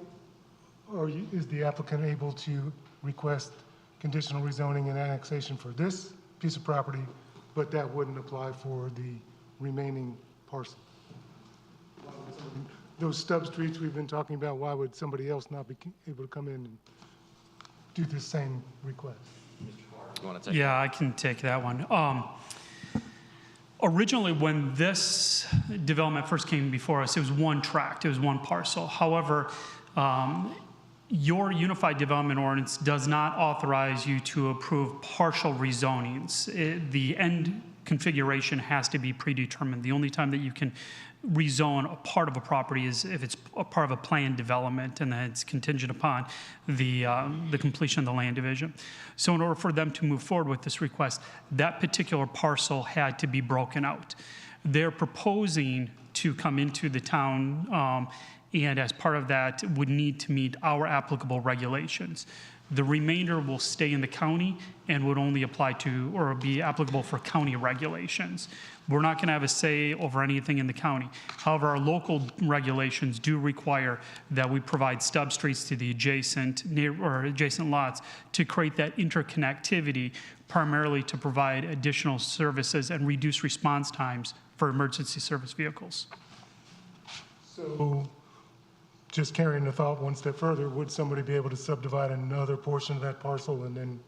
is the applicant able to request conditional rezoning and annexation for this piece of property, but that wouldn't apply for the remaining parcel? Those stub streets we've been talking about, why would somebody else not be able to come in and do the same request? You want to take Yeah, I can take that one. Originally, when this development first came before us, it was one tract, it was one parcel. However, your Unified Development Ordinance does not authorize you to approve partial rezonings. The end configuration has to be predetermined. The only time that you can rezone a part of a property is if it's a part of a planned development, and then it's contingent upon the completion of the land division. So in order for them to move forward with this request, that particular parcel had to be broken out. They're proposing to come into the town, and as part of that would need to meet our applicable regulations. The remainder will stay in the county and would only apply to or be applicable for county regulations. We're not going to have a say over anything in the county. However, our local regulations do require that we provide stub streets to the adjacent lots to create that interconnectivity, primarily to provide additional services and reduce response times for emergency service vehicles. So, just carrying the thought one step further, would somebody be able to subdivide another portion of that parcel and then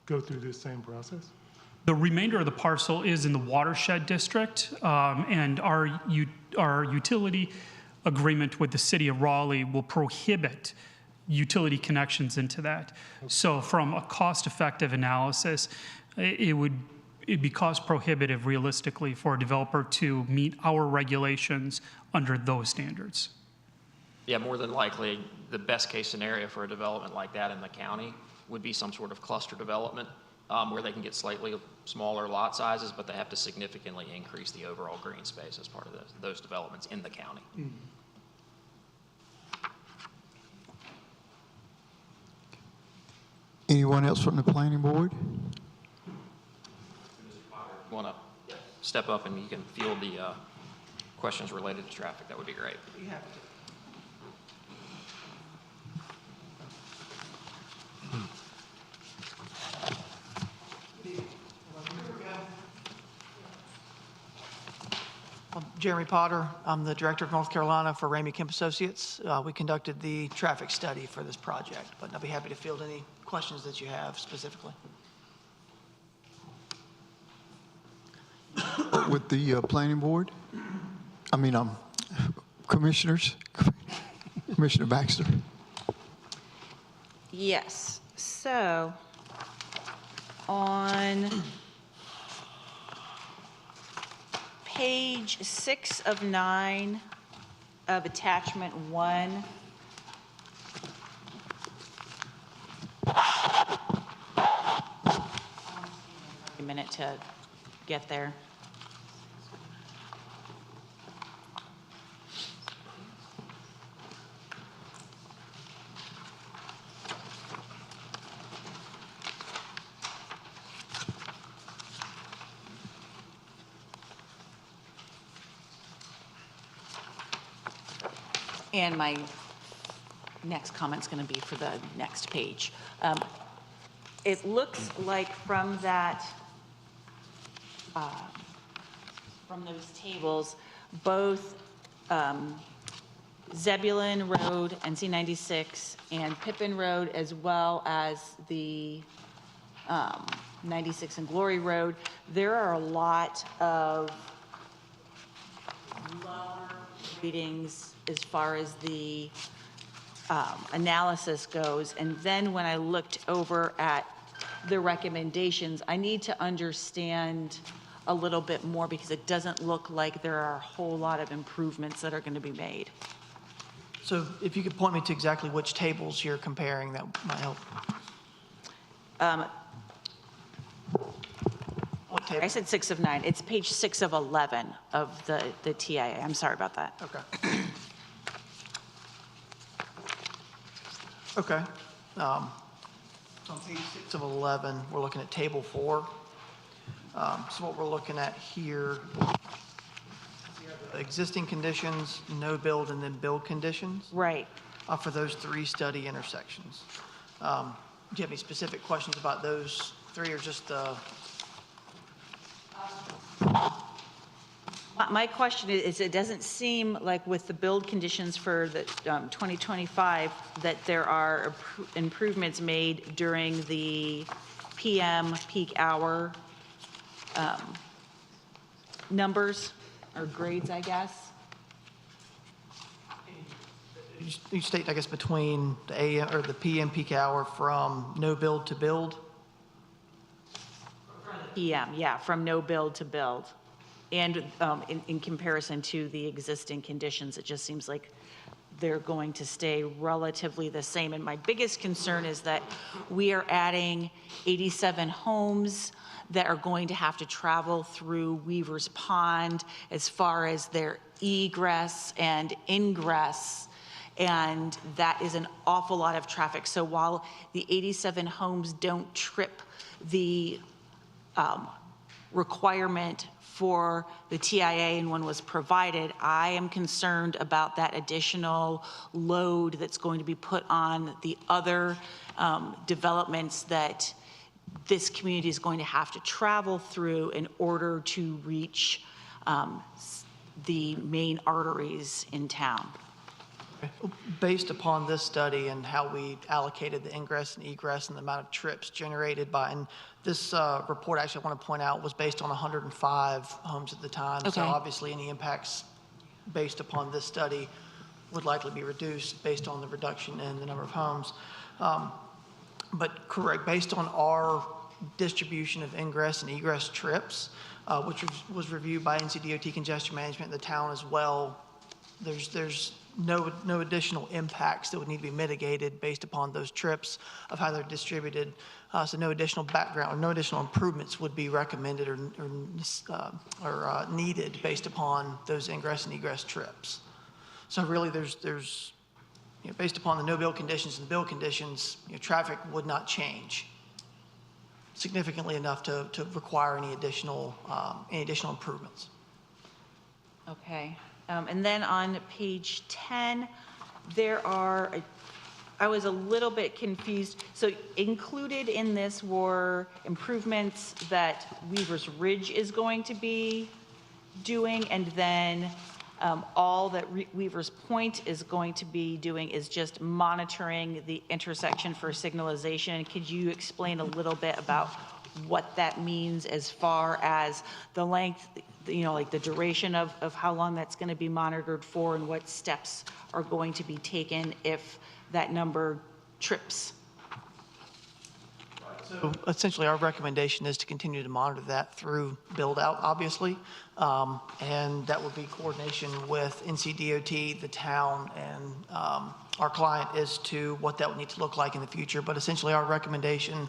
go through this same process? The remainder of the parcel is in the watershed district, and our utility agreement with the city of Raleigh will prohibit utility connections into that. So from a cost-effective analysis, it'd be cost prohibitive realistically for a developer to meet our regulations under those standards. Yeah, more than likely, the best case scenario for a development like that in the county would be some sort of cluster development where they can get slightly smaller lot sizes, but they have to significantly increase the overall green space as part of those developments in the county. Anyone else from the planning board? You want to step up and you can field the questions related to traffic, that would be great. Jeremy Potter. I'm the Director of North Carolina for Ramey Kemp Associates. We conducted the traffic study for this project, but I'll be happy to field any questions that you have specifically. With the planning board? Commissioners? Commissioner Baxter? Yes. So on page 6 of 9 of attachment 1, minute to get there. And my next comment's going to be for the next page. It looks like from that, from those tables, both Zebulon Road, NC 96, and Pippin Road, as well as the 96 and Glory Road, there are a lot of lower readings as far as the analysis goes. And then when I looked over at the recommendations, I need to understand a little bit more because it doesn't look like there are a whole lot of improvements that are going to be made. So if you could point me to exactly which tables you're comparing, that might help. What table? I said 6 of 9. It's page 6 of 11 of the TIA. I'm sorry about that. Okay. Okay. On page 6 of 11, we're looking at table 4. So what we're looking at here, existing conditions, no build, and then build conditions. Right. For those 3 study intersections. Do you have any specific questions about those 3 or just My question is, it doesn't seem like with the build conditions for the 2025 that there are improvements made during the PM peak hour numbers or grades, I guess? you state, I guess, between the AM or the PM peak hour from no build to build? PM, yeah, from no build to build. And in comparison to the existing conditions, it just seems like they're going to stay relatively the same. And my biggest concern is that we are adding 87 homes that are going to have to travel through Weaver's Pond as far as their egress and ingress. And that is an awful lot of traffic. So while the 87 homes don't trip the requirement for the TIA and one was provided, I am concerned about that additional load that's going to be put on the other developments that this community is going to have to travel through in order to reach the main arteries in town. Based upon this study and how we allocated the ingress and egress and the amount of trips generated by, and this report, actually, I want to point out, was based on 105 homes at the time. Okay. So obviously any impacts based upon this study would likely be reduced based on the reduction in the number of homes. But correct, based on our distribution of ingress and egress trips, which was reviewed by NCDOT Congestion Management, the town as well, there's no additional impacts that would need to be mitigated based upon those trips of how they're distributed. So no additional background, or no additional improvements would be recommended or needed based upon those ingress and egress trips. So really there's based upon the no build conditions and build conditions, traffic would not change significantly enough to require any additional improvements. Okay. And then on page 10, there are, I was a little bit confused. So included in this were improvements that Weaver's Ridge is going to be doing, and then all that Weaver's Point is going to be doing is just monitoring the intersection for signalization. Could you explain a little bit about what that means as far as the length, like the duration of how long that's going to be monitored for, and what steps are going to be taken if that number trips? So essentially, our recommendation is to continue to monitor that through build-out, obviously. And that would be coordination with NCDOT, the town, and our client as to what that would need to look like in the future. But essentially, our recommendation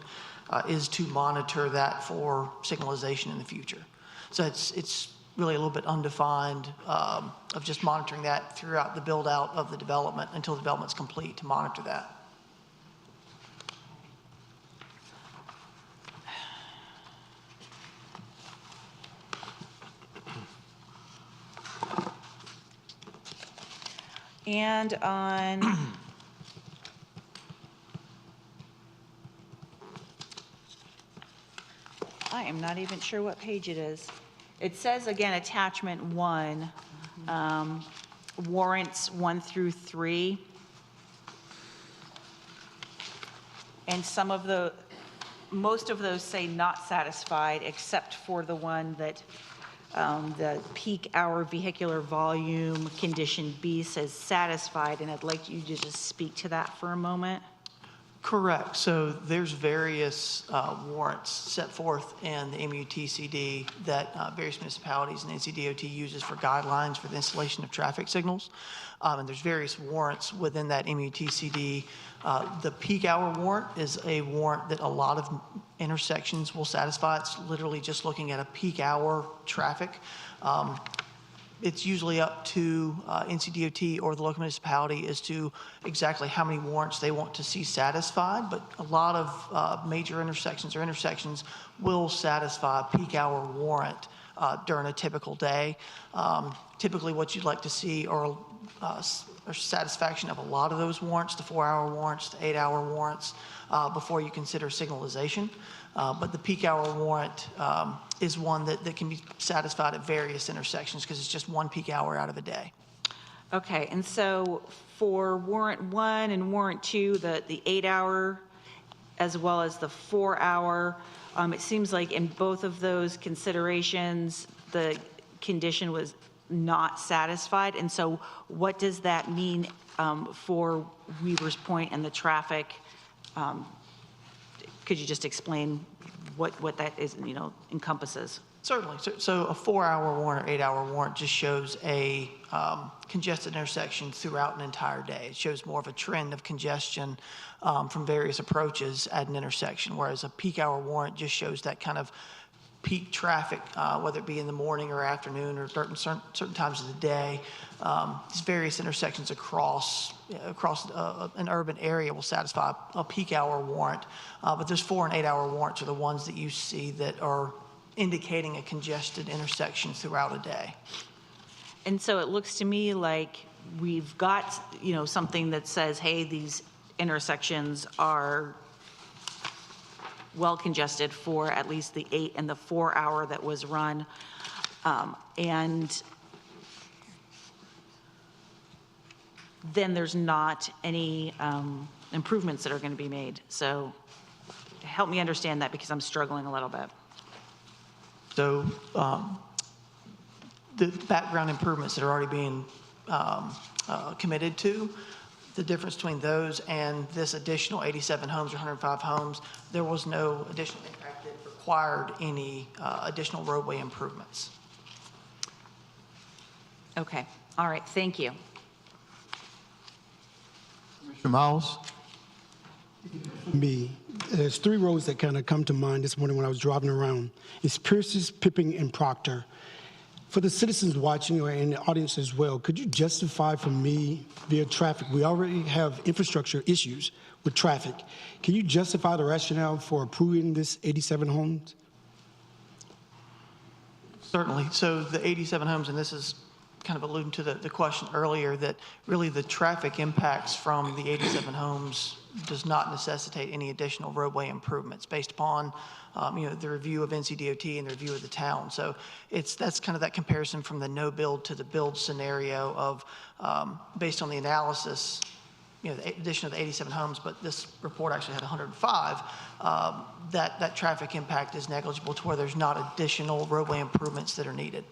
is to monitor that for signalization in the future. So it's really a little bit undefined of just monitoring that throughout the build-out of the development until the development's complete to monitor that. And on I am not even sure what page it is. It says again, attachment 1, warrants 1 through 3. And most of those say not satisfied, except for the one that the peak hour vehicular volume condition B says satisfied, and I'd like you to just speak to that for a moment. Correct. So there's various warrants set forth in the MUTCD that various municipalities and NCDOT uses for guidelines for the installation of traffic signals. And there's various warrants within that MUTCD. The peak hour warrant is a warrant that a lot of intersections will satisfy. It's literally just looking at a peak hour traffic. It's usually up to NCDOT or the local municipality as to exactly how many warrants they want to see satisfied, but a lot of major intersections or intersections will satisfy a peak hour warrant during a typical day. Typically what you'd like to see are satisfaction of a lot of those warrants, the 4-hour warrants, the 8-hour warrants, before you consider signalization. But the peak hour warrant is one that can be satisfied at various intersections because it's just one peak hour out of a day. Okay, and so for warrant 1 and warrant 2, the 8-hour as well as the 4-hour, it seems like in both of those considerations, the condition was not satisfied. And so what does that mean for Weaver's Point and the traffic? Could you just explain what that is, encompasses? Certainly. So a 4-hour warrant or 8-hour warrant just shows a congested intersection throughout an entire day. It shows more of a trend of congestion from various approaches at an intersection, whereas a peak hour warrant just shows that kind of peak traffic, whether it be in the morning or afternoon or certain times of the day. These various intersections across an urban area will satisfy a peak hour warrant. But those 4 and 8-hour warrants are the ones that you see that are indicating a congested intersection throughout a day. And so it looks to me like we've got, something that says, hey, these intersections are well congested for at least the 8 and the 4-hour that was run. And then there's not any improvements that are going to be made. So help me understand that because I'm struggling a little bit. So the background improvements that are already being committed to, the difference between those and this additional 87 homes or 105 homes, there was no additional impact that required any additional roadway improvements. Okay. All right. Thank you. Mr. Miles? Me, there's 3 roads that kind of come to mind this morning when I was driving around. It's Pierce's, Pipping, and Proctor. For the citizens watching or in the audience as well, could you justify for me via traffic? We already have infrastructure issues with traffic. Can you justify the rationale for approving this 87 homes? Certainly. So the 87 homes, and this is kind of alluding to the question earlier, that really the traffic impacts from the 87 homes does not necessitate any additional roadway improvements based upon the review of NCDOT and the review of the town. So that's kind of that comparison from the no build to the build scenario of based on the analysis, the addition of the 87 homes, but this report actually had 105, that traffic impact is negligible to where there's not additional roadway improvements that are needed.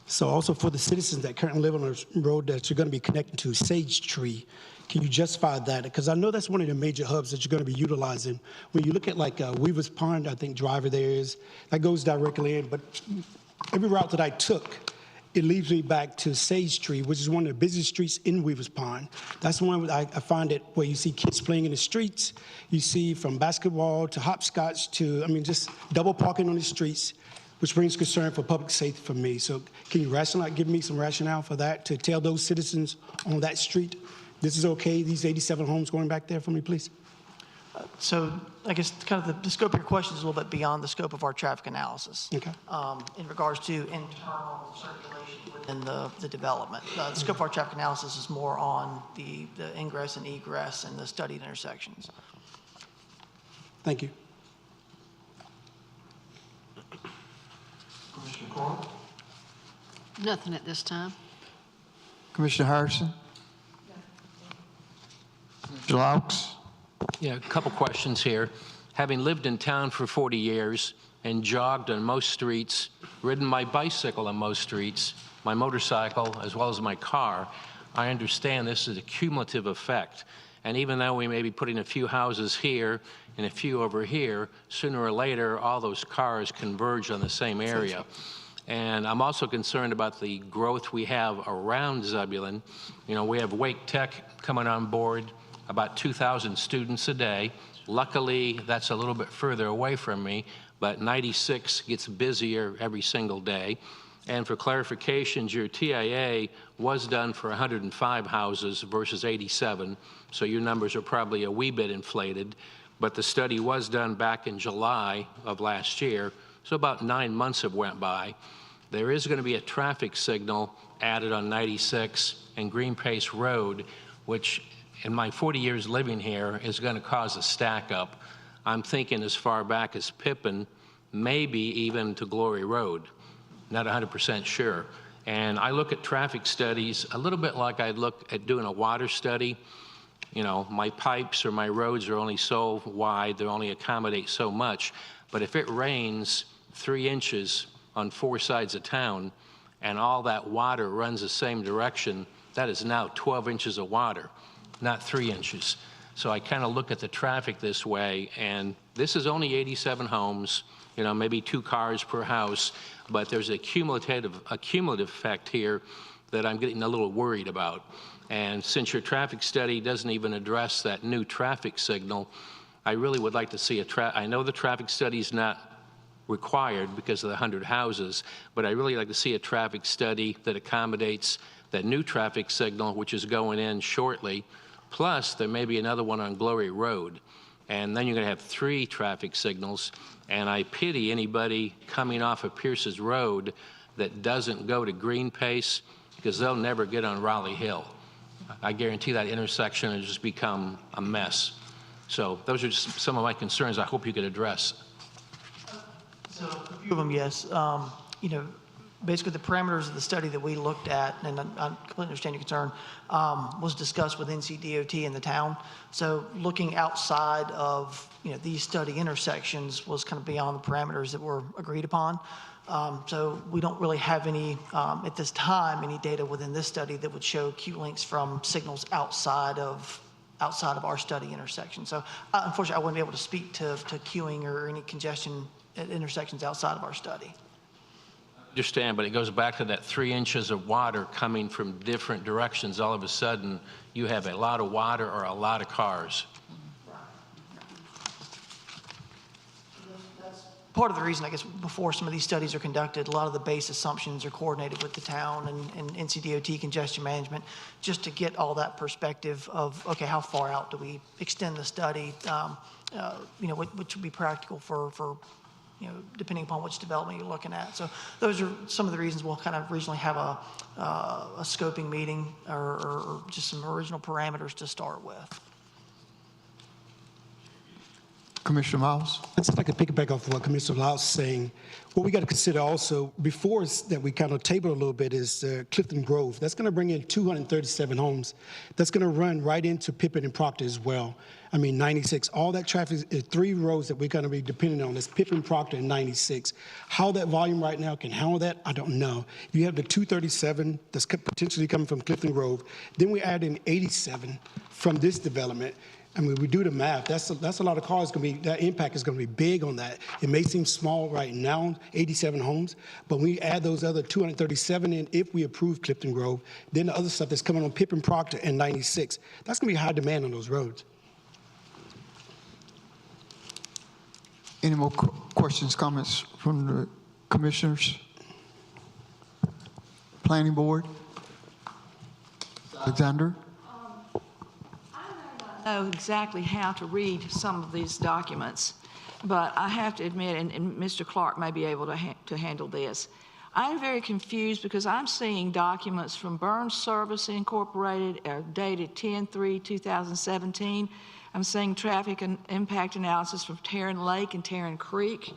So also for the citizens that currently live on a road that you're going to be connecting to Sage Tree, can you justify that? Because I know that's one of the major hubs that you're going to be utilizing. When you look at like Weaver's Pond, I think driver there is, that goes directly in. But every route that I took, it leads me back to Sage Tree, which is one of the busiest streets in Weaver's Pond. That's the one I find it where you see kids playing in the streets. You see from basketball to hopscotch to, I mean, just double parking on the streets, which brings concern for public safety for me. So can you give me some rationale for that, to tell those citizens on that street, this is okay, these 87 homes going back there for me, please? So I guess kind of the scope of your question is a little bit beyond the scope of our traffic analysis. Okay. In regards to internal circulation within the development. The scope of our traffic analysis is more on the ingress and egress and the studied intersections. Thank you. Commissioner Coyle? Nothing at this time. Commissioner Harrison? Mr. Laux? Yeah, a couple questions here. Having lived in town for 40 years and jogged on most streets, ridden my bicycle on most streets, my motorcycle, as well as my car, I understand this is a cumulative effect. And even though we may be putting a few houses here and a few over here, sooner or later, all those cars converge on the same area. And I'm also concerned about the growth we have around Zebulon. You know, we have Wake Tech coming on board, about 2,000 students a day. Luckily, that's a little bit further away from me, but 96 gets busier every single day. And for clarifications, your TIA was done for 105 houses versus 87, so your numbers are probably a wee bit inflated. But the study was done back in July of last year, so about 9 months have went by. There is going to be a traffic signal added on 96 and Green Pace Road, which in my 40 years living here is going to cause a stack up. I'm thinking as far back as Pippin, maybe even to Glory Road. Not 100% sure. And I look at traffic studies a little bit like I'd look at doing a water study. You know, my pipes or my roads are only so wide, they only accommodate so much. But if it rains 3 inches on 4 sides of town and all that water runs the same direction, that is now 12 inches of water, not 3 inches. So I kind of look at the traffic this way, and this is only 87 homes, you know, maybe 2 cars per house, but there's a cumulative effect here that I'm getting a little worried about. And since your traffic study doesn't even address that new traffic signal, I really would like to see I know the traffic study is not required because of the 100 houses, but I really like to see a traffic study that accommodates that new traffic signal, which is going in shortly. Plus, there may be another one on Glory Road. And then you're going to have 3 traffic signals. And I pity anybody coming off of Pierce's Road that doesn't go to Green Pace, because they'll never get on Raleigh Hill. I guarantee that intersection will just become a mess. So those are just some of my concerns I hope you could address. So a few of them, yes. You know, basically the parameters of the study that we looked at, and I completely understand your concern, was discussed with NCDOT and the town. So looking outside of, you know, these study intersections was kind of beyond the parameters that were agreed upon. So we don't really have any, at this time, any data within this study that would show Q links from signals outside of our study intersection. So unfortunately, I wouldn't be able to speak to queuing or any congestion at intersections outside of our study. Understand, but it goes back to that 3 inches of water coming from different directions. All of a sudden, you have a lot of water or a lot of cars. That's part of the reason, I guess, before some of these studies are conducted, a lot of the base assumptions are coordinated with the town and NCDOT congestion management, just to get all that perspective of, okay, how far out do we extend the study, you know, which would be practical for you know, depending upon which development you're looking at. So those are some of the reasons we'll kind of regionally have a scoping meeting or just some original parameters to start with. Commissioner Miles? I'd just like to piggyback off what Commissioner Lau is saying. What we got to consider also, before that we kind of table a little bit, is Clifton Grove. That's going to bring in 237 homes. That's going to run right into Pippin and Proctor as well. I mean, 96. All that traffic is 3 roads that we're going to be depending on. It's Pippin, Proctor, and 96. How that volume right now can handle that, I don't know. You have the 237 that's potentially coming from Clifton Grove. Then we add in 87 from this development. I mean, we do the math. That's a lot of cars. That impact is going to be big on that. It may seem small right now, 87 homes, but when we add those other 237 in, if we approve Clifton Grove, then the other stuff that's coming on Pippin, Proctor, and 96, that's going to be high demand on those roads. Any more questions, comments from the commissioners? Planning Board? Alexander? Know exactly how to read some of these documents, but I have to admit, and Mr. Clark may be able to handle this, I'm very confused because I'm seeing documents from Burns Service Incorporated dated 10/3/2017. I'm seeing traffic and impact analysis from Tarrant Lake and Tarrant Creek.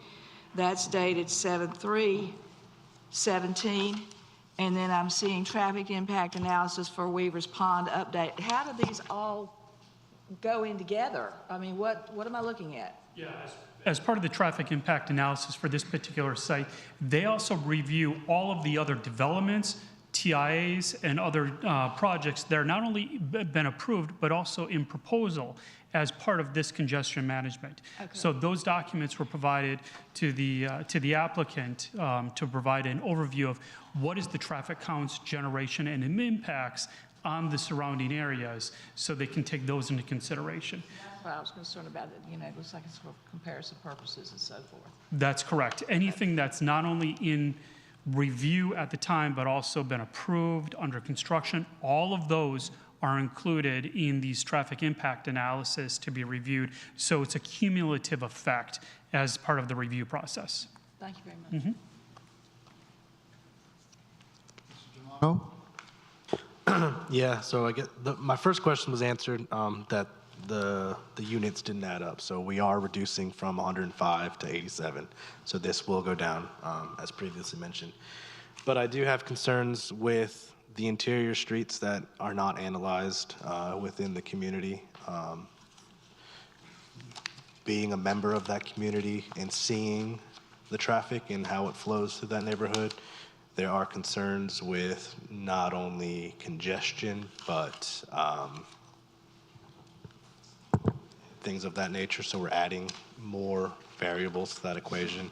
That's dated 7/3/17. And then I'm seeing traffic impact analysis for Weaver's Pond update. How do these all go in together? I mean, what am I looking at? Yeah, as part of the traffic impact analysis for this particular site, they also review all of the other developments, TIAs, and other projects that are not only been approved, but also in proposal as part of this congestion management. Okay. So those documents were provided to the applicant to provide an overview of what is the traffic counts, generation, and impacts on the surrounding areas, so they can take those into consideration. That's what I was concerned about. It looks like it's for comparison purposes and so forth. That's correct. Anything that's not only in review at the time, but also been approved under construction, all of those are included in these traffic impact analysis to be reviewed. So it's a cumulative effect as part of the review process. Thank you very much. No? Yeah, so I get my first question was answered, that the units didn't add up. So we are reducing from 105 to 87. So this will go down, as previously mentioned. But I do have concerns with the interior streets that are not analyzed within the community. Being a member of that community and seeing the traffic and how it flows through that neighborhood, there are concerns with not only congestion, but things of that nature. So we're adding more variables to that equation.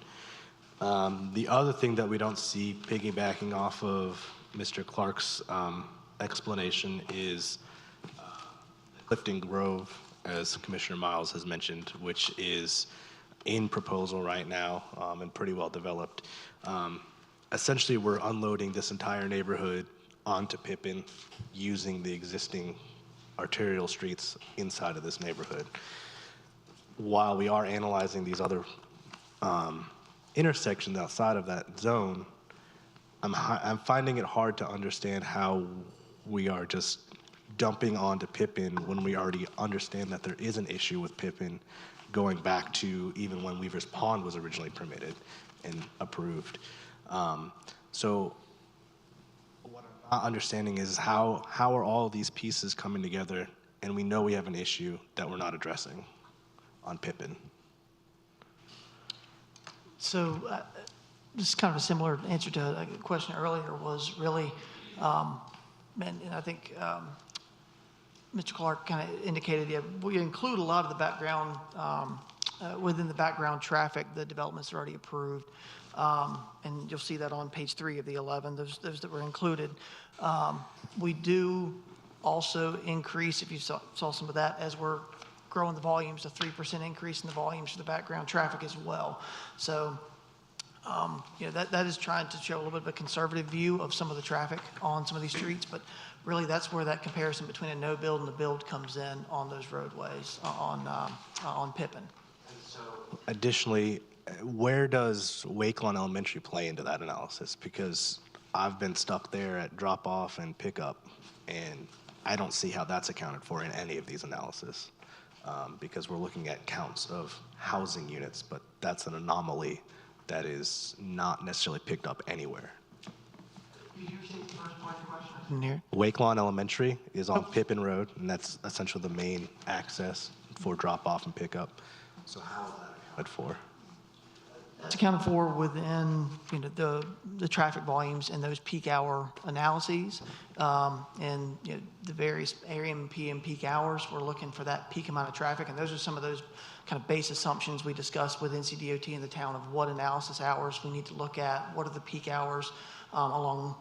The other thing that we don't see piggybacking off of Mr. Clark's explanation is Clifton Grove, as Commissioner Miles has mentioned, which is in proposal right now and pretty well developed. Essentially, we're unloading this entire neighborhood onto Pippin using the existing arterial streets inside of this neighborhood. While we are analyzing these other intersections outside of that zone, I'm finding it hard to understand how we are just dumping onto Pippin when we already understand that there is an issue with Pippin going back to even when Weaver's Pond was originally permitted and approved. So what I'm not understanding is how are all of these pieces coming together, and we know we have an issue that we're not addressing on Pippin. So just kind of a similar answer to a question earlier was really, and I think Mr. Clark kind of indicated, yeah, we include a lot of the background, within the background traffic, the developments are already approved. And you'll see that on page 3 of the 11, those that were included. We do also increase, if you saw some of that, as we're growing the volumes, a 3% increase in the volumes for the background traffic as well. So, that is trying to show a little bit of a conservative view of some of the traffic on some of these streets, but really that's where that comparison between a no build and a build comes in on those roadways on Pippin. So, additionally, where does Wayclawn Elementary play into that analysis? Because I've been stuck there at drop off and pickup, and I don't see how that's accounted for in any of these analysis. because we're looking at counts of housing units, but that's an anomaly that is not necessarily picked up anywhere. Wake Lawn Elementary is on Pippin Road, and that's essentially the main access for drop-off and pickup. So how is that accounted for? It's accounted for within, the traffic volumes and those peak hour analyses. And, the various AM and PM peak hours, we're looking for that peak amount of traffic. And those are some of those kind of base assumptions we discussed with NCDOT and the town of what analysis hours we need to look at, what are the peak hours along,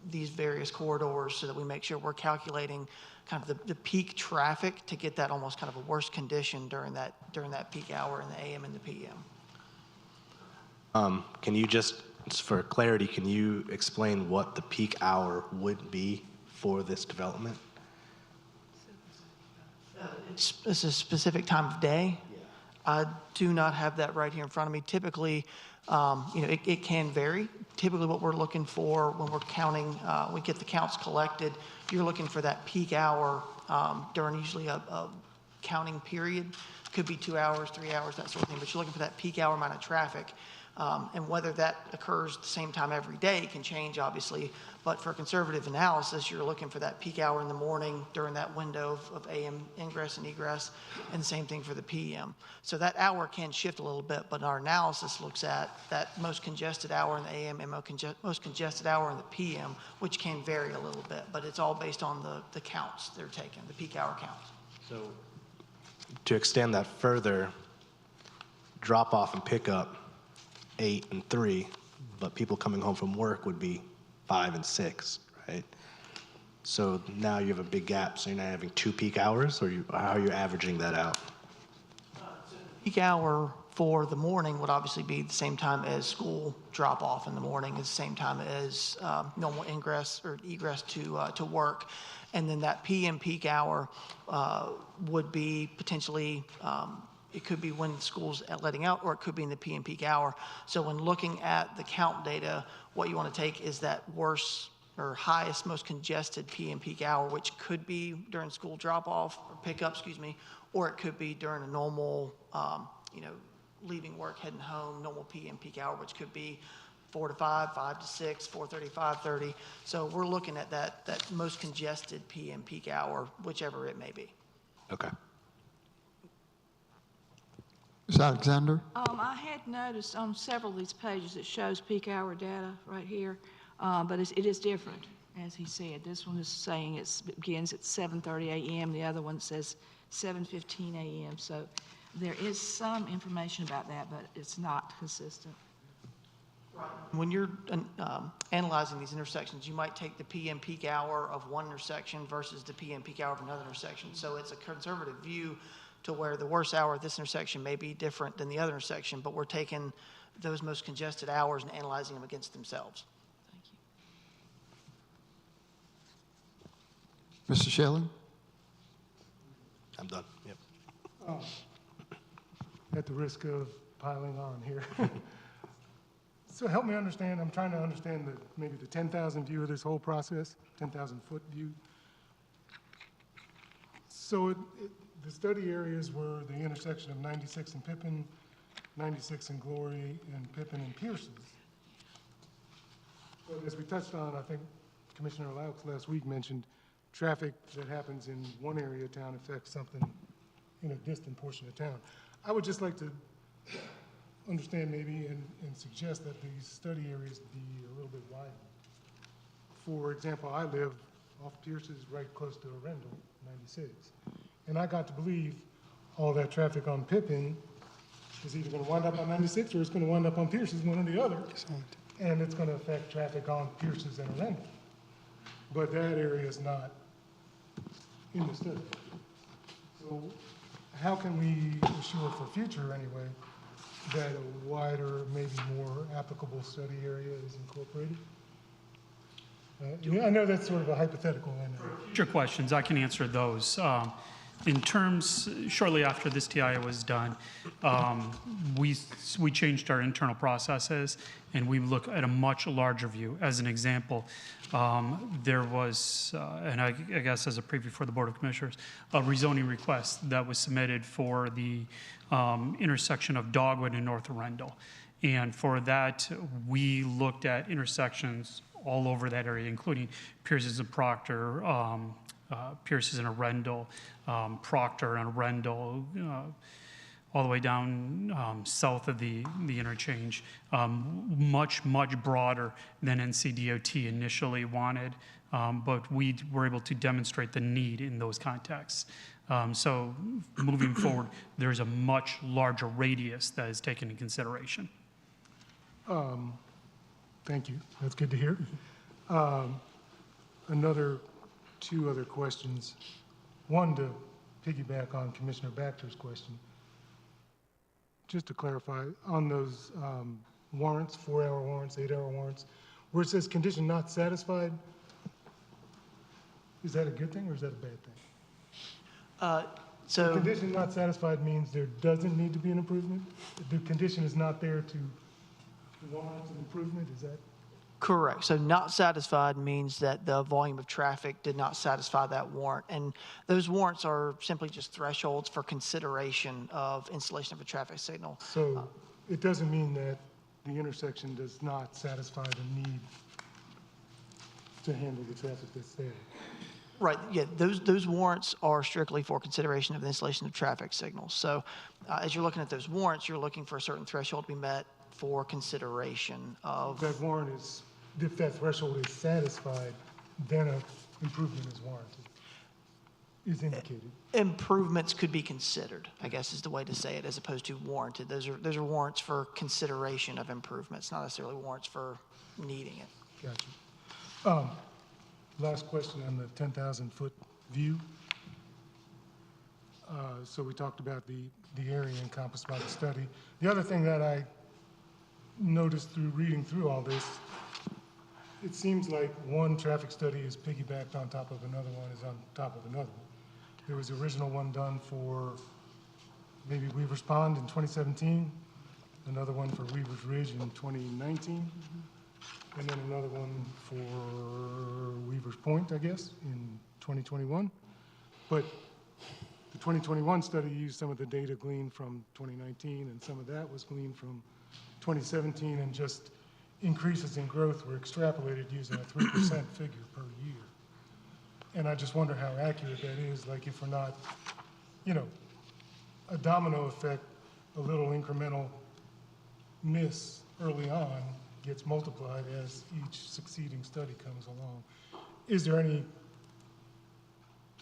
these various corridors, so that we make sure we're calculating kind of the peak traffic to get that almost kind of a worst condition during that peak hour in the AM and the PM. Can you just for clarity, can you explain what the peak hour would be for this development? It's a specific time of day. I do not have that right here in front of me. Typically, it can vary. Typically, what we're looking for when we're counting, we get the counts collected, you're looking for that peak hour during usually a counting period. Could be 2 hours, 3 hours, that sort of thing, but you're looking for that peak hour amount of traffic. And whether that occurs the same time every day can change, obviously, but for conservative analysis, you're looking for that peak hour in the morning during that window of AM ingress and egress, and the same thing for the PM. So that hour can shift a little bit, but our analysis looks at that most congested hour in the AM and most congested hour in the PM, which can vary a little bit, but it's all based on the counts they're taking, the peak hour counts. So to extend that further, drop off and pick up 8 and 3, but people coming home from work would be 5 and 6, right? So now you have a big gap. So you're not having 2 peak hours, or how are you averaging that out? Peak hour for the morning would obviously be the same time as school drop off in the morning, is the same time as normal ingress or egress to work. And then that PM peak hour would be potentially it could be when school's letting out, or it could be in the PM peak hour. So when looking at the count data, what you want to take is that worst or highest, most congested PM peak hour, which could be during school drop-off or pickup, or it could be during a normal, leaving work, heading home, normal PM peak hour, which could be 4 to 5, 5 to 6, 4:30, 5:30. So we're looking at that most congested PM peak hour, whichever it may be. Okay. Ms. Alexander? I had noticed on several of these pages, it shows peak hour data right here, but it is different, as he said. This one is saying it begins at 7:30 a.m. The other one says 7:15 a.m. So there is some information about that, but it's not consistent. When you're analyzing these intersections, you might take the PM peak hour of one intersection versus the PM peak hour of another intersection. So it's a conservative view to where the worst hour at this intersection may be different than the other intersection, but we're taking those most congested hours and analyzing them against themselves. Thank you. Mr. Shelley? I'm done. Yep. At the risk of piling on here. So help me understand, I'm trying to understand maybe the 10,000 view of this whole process, 10,000 foot view. So the study areas were the intersection of 96 and Pippin, 96 and Glory, and Pippin and Pierce's. But as we touched on, I think Commissioner Laux last week mentioned traffic that happens in one area of town affects something in a distant portion of town. I would just like to understand maybe and suggest that these study areas be a little bit widened. For example, I live off Pierce's right close to Arundel, 96. And I got to believe all that traffic on Pippin is either going to wind up on 96 or it's going to wind up on Pierce's, one or the other. And it's going to affect traffic on Pierce's and Arundel. But that area is not in the study. So how can we assure for future anyway that a wider, maybe more applicable study area is incorporated? I know that's sort of a hypothetical. Future questions, I can answer those. In terms, shortly after this TIA was done, we changed our internal processes and we look at a much larger view. As an example, there was, and I guess as a preview for the Board of Commissioners, a rezoning request that was submitted for the intersection of Dogwood and North Arundel. And for that, we looked at intersections all over that area, including Pierce's and Proctor, Pierce's and Arundel, Proctor and Arundel, all the way down south of the interchange, much broader than NCDOT initially wanted, but we were able to demonstrate the need in those contexts. So moving forward, there's a much larger radius that is taken into consideration. Thank you. That's good to hear. Two other questions. One, to piggyback on Commissioner Baxter's question. Just to clarify, on those warrants, 4-hour warrants, 8-hour warrants, where it says condition not satisfied, is that a good thing or is that a bad thing? The condition not satisfied means there doesn't need to be an improvement? The condition is not there to warrant an improvement, is that? Correct. So not satisfied means that the volume of traffic did not satisfy that warrant. And those warrants are simply just thresholds for consideration of installation of a traffic signal. So it doesn't mean that the intersection does not satisfy the need to handle the traffic that's there. Right, yeah, those warrants are strictly for consideration of the installation of traffic signals. So as you're looking at those warrants, you're looking for a certain threshold to be met for consideration of. That warrant is, if that threshold is satisfied, then an improvement is warranted, is indicated. Improvements could be considered, I guess is the way to say it, as opposed to warranted. Those are warrants for consideration of improvements, not necessarily warrants for needing it. Gotcha. Last question on the 10,000-foot view. So we talked about the area encompassed by the study. The other thing that I noticed through reading through all this, it seems like one traffic study is piggybacked on top of another one is on top of another. There was the original one done for maybe Weaver's Pond in 2017, another one for Weaver's Ridge in 2019, and then another one for Weaver's Point, I guess, in 2021. But the 2021 study used some of the data gleaned from 2019, and some of that was gleaned from 2017, and just increases in growth were extrapolated using a 3% figure per year. And I just wonder how accurate that is, like if we're not, a domino effect, a little incremental miss early on gets multiplied as each succeeding study comes along. Is there any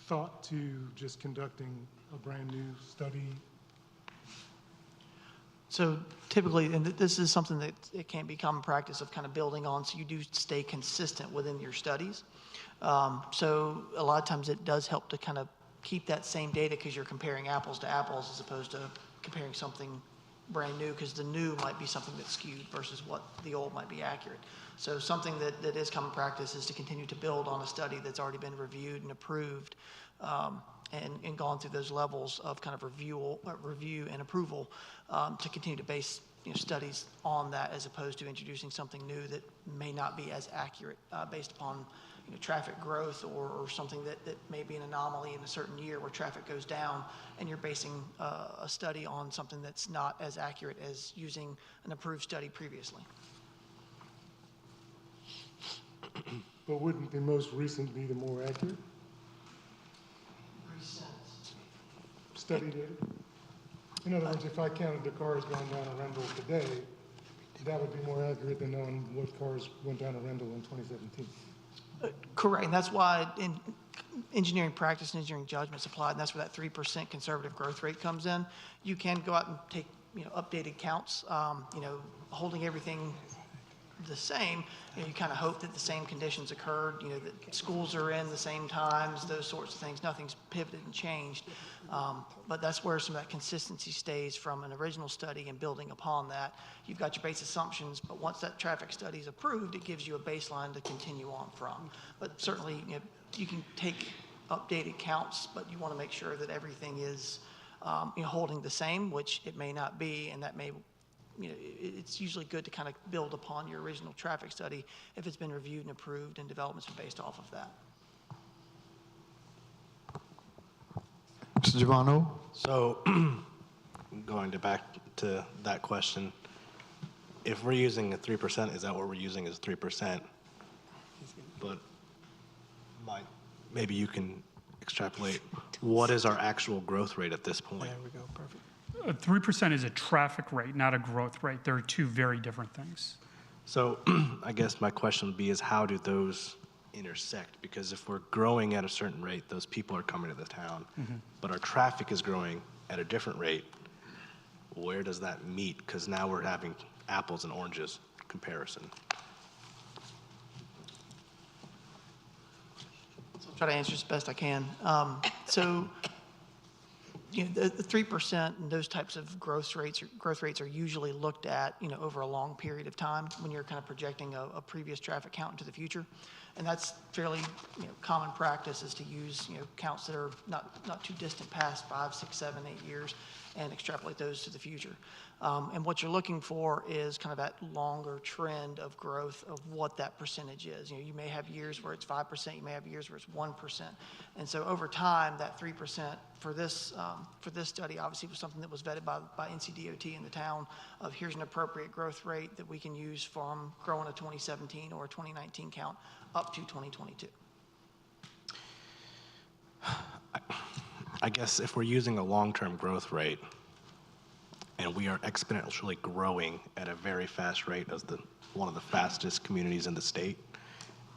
thought to just conducting a brand new study? So typically, and this is something that it can be common practice of kind of building on, so you do stay consistent within your studies. So a lot of times it does help to kind of keep that same data because you're comparing apples to apples as opposed to comparing something brand new, because the new might be something that's skewed versus what the old might be accurate. So something that is common practice is to continue to build on a study that's already been reviewed and approved, and gone through those levels of kind of review and approval, to continue to base studies on that, as opposed to introducing something new that may not be as accurate based upon traffic growth or something that may be an anomaly in a certain year where traffic goes down, and you're basing a study on something that's not as accurate as using an approved study previously. But wouldn't the most recent be the more accurate? Study data? In other words, if I counted the cars going down Arundel today, that would be more accurate than knowing what cars went down Arundel in 2017. Correct, and that's why in engineering practice and engineering judgment's applied, and that's where that 3% conservative growth rate comes in. You can go out and take updated counts, holding everything the same. You kind of hope that the same conditions occurred, that schools are in the same times, those sorts of things. Nothing's pivoted and changed. But that's where some of that consistency stays from an original study, and building upon that. You've got your base assumptions, but once that traffic study is approved, it gives you a baseline to continue on from. But certainly, you can take updated counts, but you want to make sure that everything is holding the same, which it may not be, and that may, it's usually good to kind of build upon your original traffic study if it's been reviewed and approved and developments are based off of that. Mr. Giovanni? So, going back to that question, if we're using a 3%, is that what we're using as 3%? But maybe you can extrapolate, what is our actual growth rate at this point? There we go, perfect. 3% is a traffic rate, not a growth rate. They're two very different things. So I guess my question would be is how do those intersect? Because if we're growing at a certain rate, those people are coming to the town, but our traffic is growing at a different rate. Where does that meet? Because now we're having apples and oranges comparison. So I'll try to answer as best I can. So, the 3% and those types of growth rates are usually looked at, over a long period of time when you're kind of projecting a previous traffic count into the future. And that's fairly, common practice is to use, counts that are not too distant past 5, 6, 7, 8 years and extrapolate those to the future. And what you're looking for is kind of that longer trend of growth of what that percentage is. You may have years where it's 5%, you may have years where it's 1%. And so over time, that 3% for this study obviously was something that was vetted by NCDOT in the town of here's an appropriate growth rate that we can use from growing a 2017 or a 2019 count up to 2022. I guess if we're using a long-term growth rate and we are exponentially growing at a very fast rate as one of the fastest communities in the state,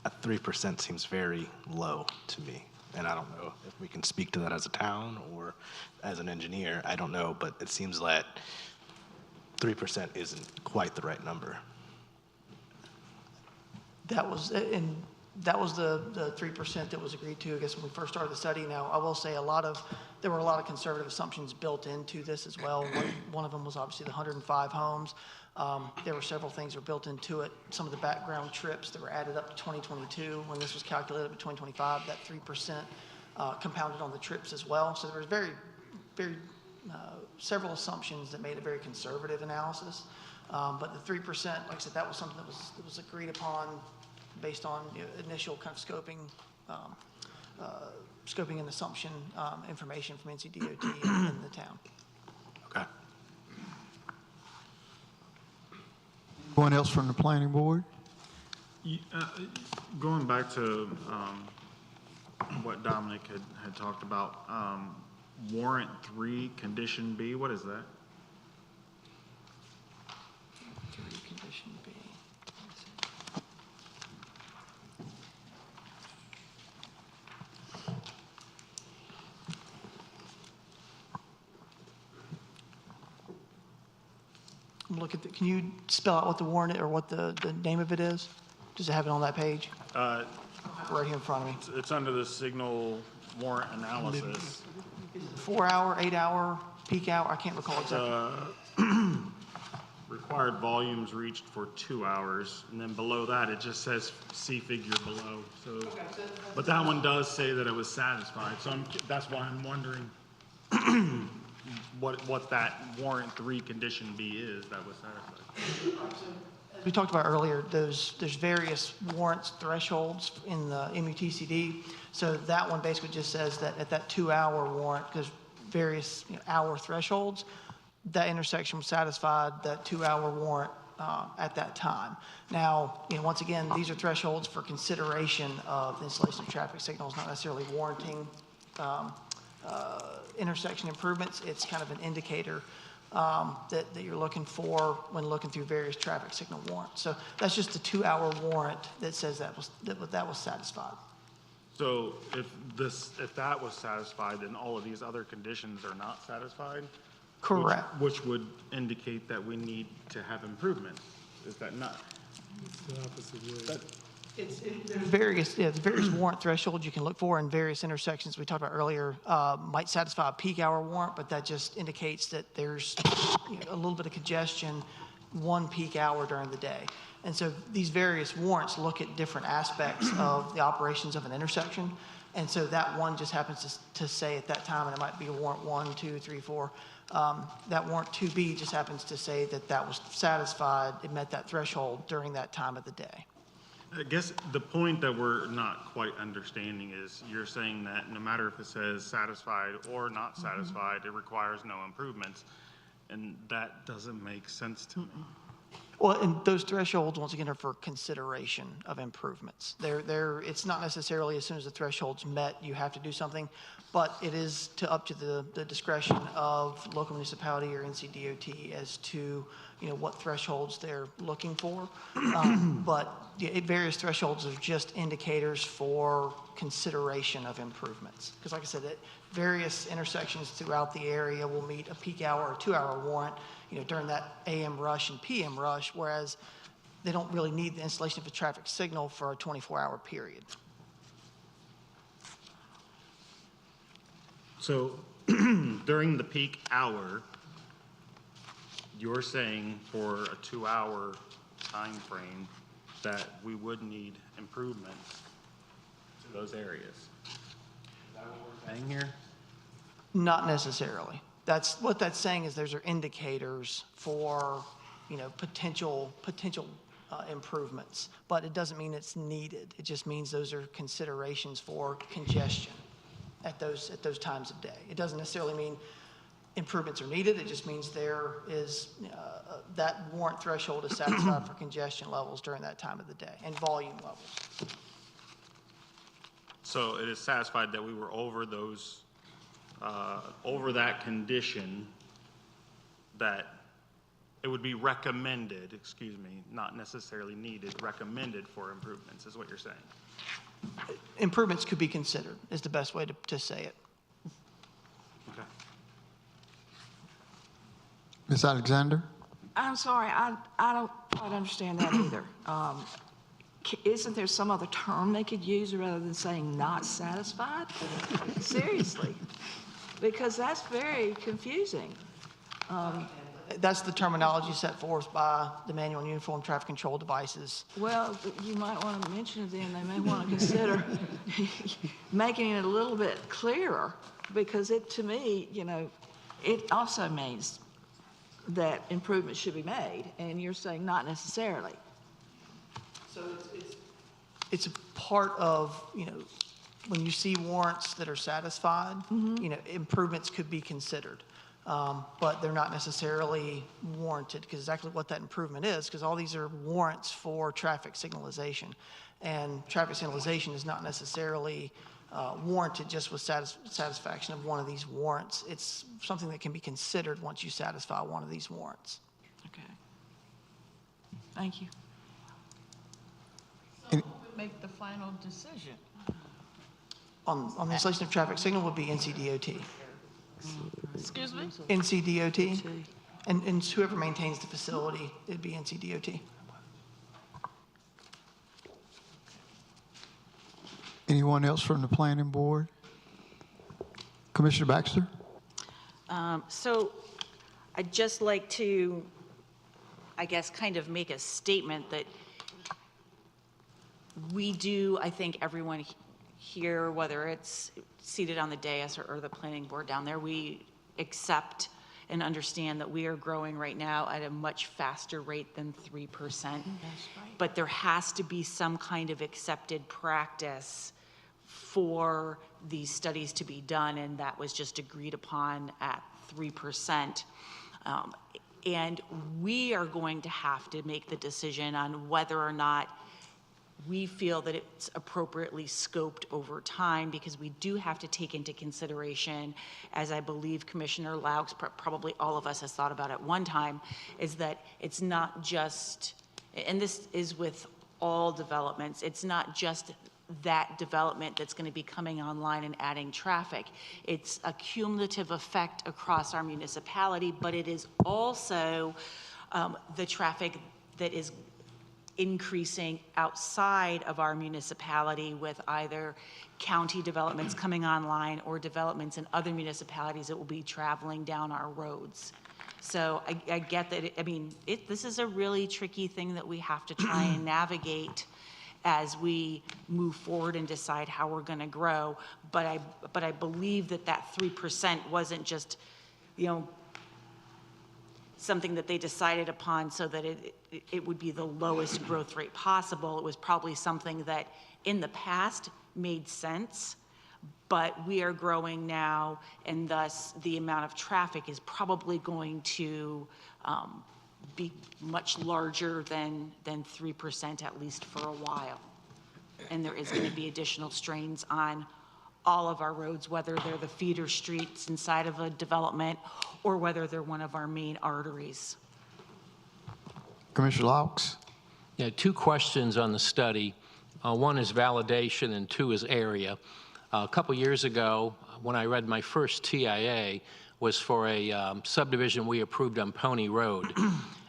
a 3% seems very low to me. And I don't know if we can speak to that as a town or as an engineer. I don't know, but it seems that 3% isn't quite the right number. That was the 3% that was agreed to, I guess, when we first started the study. Now, I will say there were a lot of conservative assumptions built into this as well. One of them was obviously the 105 homes. There were several things that were built into it. Some of the background trips that were added up to 2022 when this was calculated up to 2025, that 3% compounded on the trips as well. So there was several assumptions that made a very conservative analysis. But the 3%, like I said, that was something that was agreed upon based on initial kind of scoping and assumption information from NCDOT in the town. Okay. Anyone else from the planning board? Going back to what Dominic had talked about, warrant 3, condition B, what is that? 3, condition B. Look at can you spell out what the warrant or what the name of it is? Does it have it on that page? Right here in front of me. It's under the signal warrant analysis. Is it 4-hour, 8-hour, peak hour? I can't recall exactly. Required volumes reached for 2 hours, and then below that it just says see figure below. So, but that one does say that it was satisfied. So that's why I'm wondering what that warrant 3 condition B is that was satisfied. As we talked about earlier, there's various warrants thresholds in the MUTCD. So that one basically just says that at that 2-hour warrant, because various hour thresholds, that intersection was satisfied, that 2-hour warrant at that time. Now, once again, these are thresholds for consideration of the installation of traffic signals, not necessarily warranting intersection improvements. It's kind of an indicator that you're looking for when looking through various traffic signal warrants. So that's just the 2-hour warrant that says that was satisfied. So if that was satisfied, then all of these other conditions are not satisfied? Correct. Which would indicate that we need to have improvements. Is that not? It's the opposite way. There's various warrant thresholds you can look for in various intersections we talked about earlier. Might satisfy a peak hour warrant, but that just indicates that there's a little bit of congestion 1 peak hour during the day. And so these various warrants look at different aspects of the operations of an intersection. And so that one just happens to say at that time, and it might be a warrant 1, 2, 3, 4. That warrant 2B just happens to say that that was satisfied, it met that threshold during that time of the day. I guess the point that we're not quite understanding is you're saying that no matter if it says satisfied or not satisfied, it requires no improvements. And that doesn't make sense to me. Well, and those thresholds, once again, are for consideration of improvements. It's not necessarily as soon as the threshold's met, you have to do something, but it is up to the discretion of local municipality or NCDOT as to, what thresholds they're looking for. But various thresholds are just indicators for consideration of improvements. Because like I said, various intersections throughout the area will meet a peak hour or 2-hour warrant, during that AM rush and PM rush, whereas they don't really need the installation of a traffic signal for a 24-hour period. So during the peak hour, you're saying for a 2-hour time frame that we would need improvements to those areas. Is that what we're saying here? Not necessarily. What that's saying is those are indicators for, potential improvements, but it doesn't mean it's needed. It just means those are considerations for congestion at those times of day. It doesn't necessarily mean improvements are needed. It just means there is that warrant threshold is satisfied for congestion levels during that time of the day and volume levels. So it is satisfied that we were over those, over that condition, that it would be recommended, not necessarily needed, recommended for improvements, is what you're saying. Improvements could be considered, is the best way to say it. Okay. Ms. Alexander? I'm sorry, I don't quite understand that either. Isn't there some other term they could use rather than saying not satisfied? Seriously, because that's very confusing. That's the terminology set forth by the Manual and Uniform Traffic Control Devices. Well, you might want to mention it then. They may want to consider making it a little bit clearer, because to me, it also means that improvements should be made, and you're saying not necessarily. So it's a part of, when you see warrants that are satisfied, improvements could be considered. But they're not necessarily warranted, because exactly what that improvement is, because all these are warrants for traffic signalization. And traffic signalization is not necessarily warranted just with satisfaction of one of these warrants. It's something that can be considered once you satisfy one of these warrants. Okay. Thank you. So who would make the final decision? On the installation of traffic signal would be NCDOT. Excuse me? NCDOT. And whoever maintains the facility, it'd be NCDOT. Anyone else from the planning board? Commissioner Baxter? So I'd just like to, I guess, kind of make a statement that we do, I think everyone here, whether it's seated on the dais or the planning board down there, we accept and understand that we are growing right now at a much faster rate than 3%. That's right. But there has to be some kind of accepted practice for these studies to be done, and that was just agreed upon at 3%. And we are going to have to make the decision on whether or not we feel that it's appropriately scoped over time, because we do have to take into consideration, as I believe Commissioner Laux, probably all of us has thought about at one time, is that it's not just, and this is with all developments, it's not just that development that's going to be coming online and adding traffic. It's a cumulative effect across our municipality, but it is also the traffic that is increasing outside of our municipality, with either county developments coming online or developments in other municipalities that will be traveling down our roads. So I get that, this is a really tricky thing that we have to try and navigate. as we move forward and decide how we're going to grow. But I believe that 3% wasn't just, something that they decided upon so that it would be the lowest growth rate possible. It was probably something that in the past made sense, but we are growing now, and thus the amount of traffic is probably going to be much larger than 3%, at least for a while. And there is going to be additional strains on all of our roads, whether they're the feeder streets inside of a development or whether they're one of our main arteries. Commissioner Laux? Yeah, two questions on the study. One is validation and two is area. A couple years ago, when I read my first TIA, was for a subdivision we approved on Pony Road.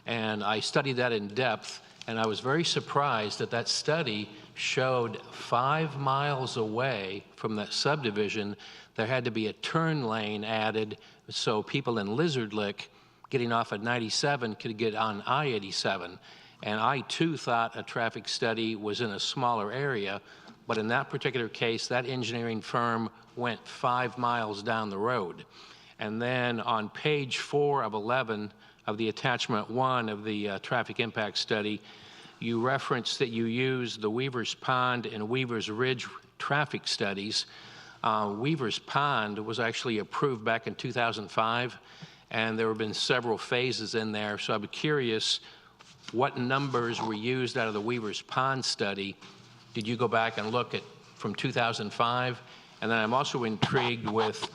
And I studied that in depth, and I was very surprised that that study showed 5 miles away from that subdivision, there had to be a turn lane added so people in Lizard Lick getting off at 97 could get on I-87. And I, too, thought a traffic study was in a smaller area, but in that particular case, that engineering firm went 5 miles down the road. And then on page 4 of 11 of the attachment 1 of the traffic impact study, you referenced that you used the Weaver's Pond and Weaver's Ridge traffic studies. Weaver's Pond was actually approved back in 2005, and there have been several phases in there. So I'd be curious what numbers were used out of the Weaver's Pond study. Did you go back and look at from 2005? And then I'm also intrigued with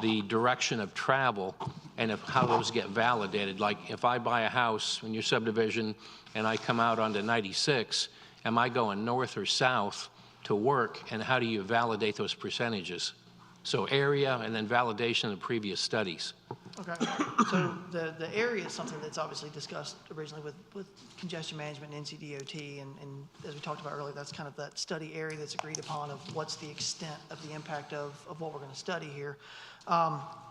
the direction of travel and of how those get validated. Like if I buy a house in your subdivision and I come out onto 96, am I going north or south to work, and how do you validate those percentages? So area and then validation of the previous studies. Okay, so the area is something that's obviously discussed originally with congestion management and NCDOT, and as we talked about earlier, that's kind of that study area that's agreed upon of what's the extent of the impact of what we're going to study here.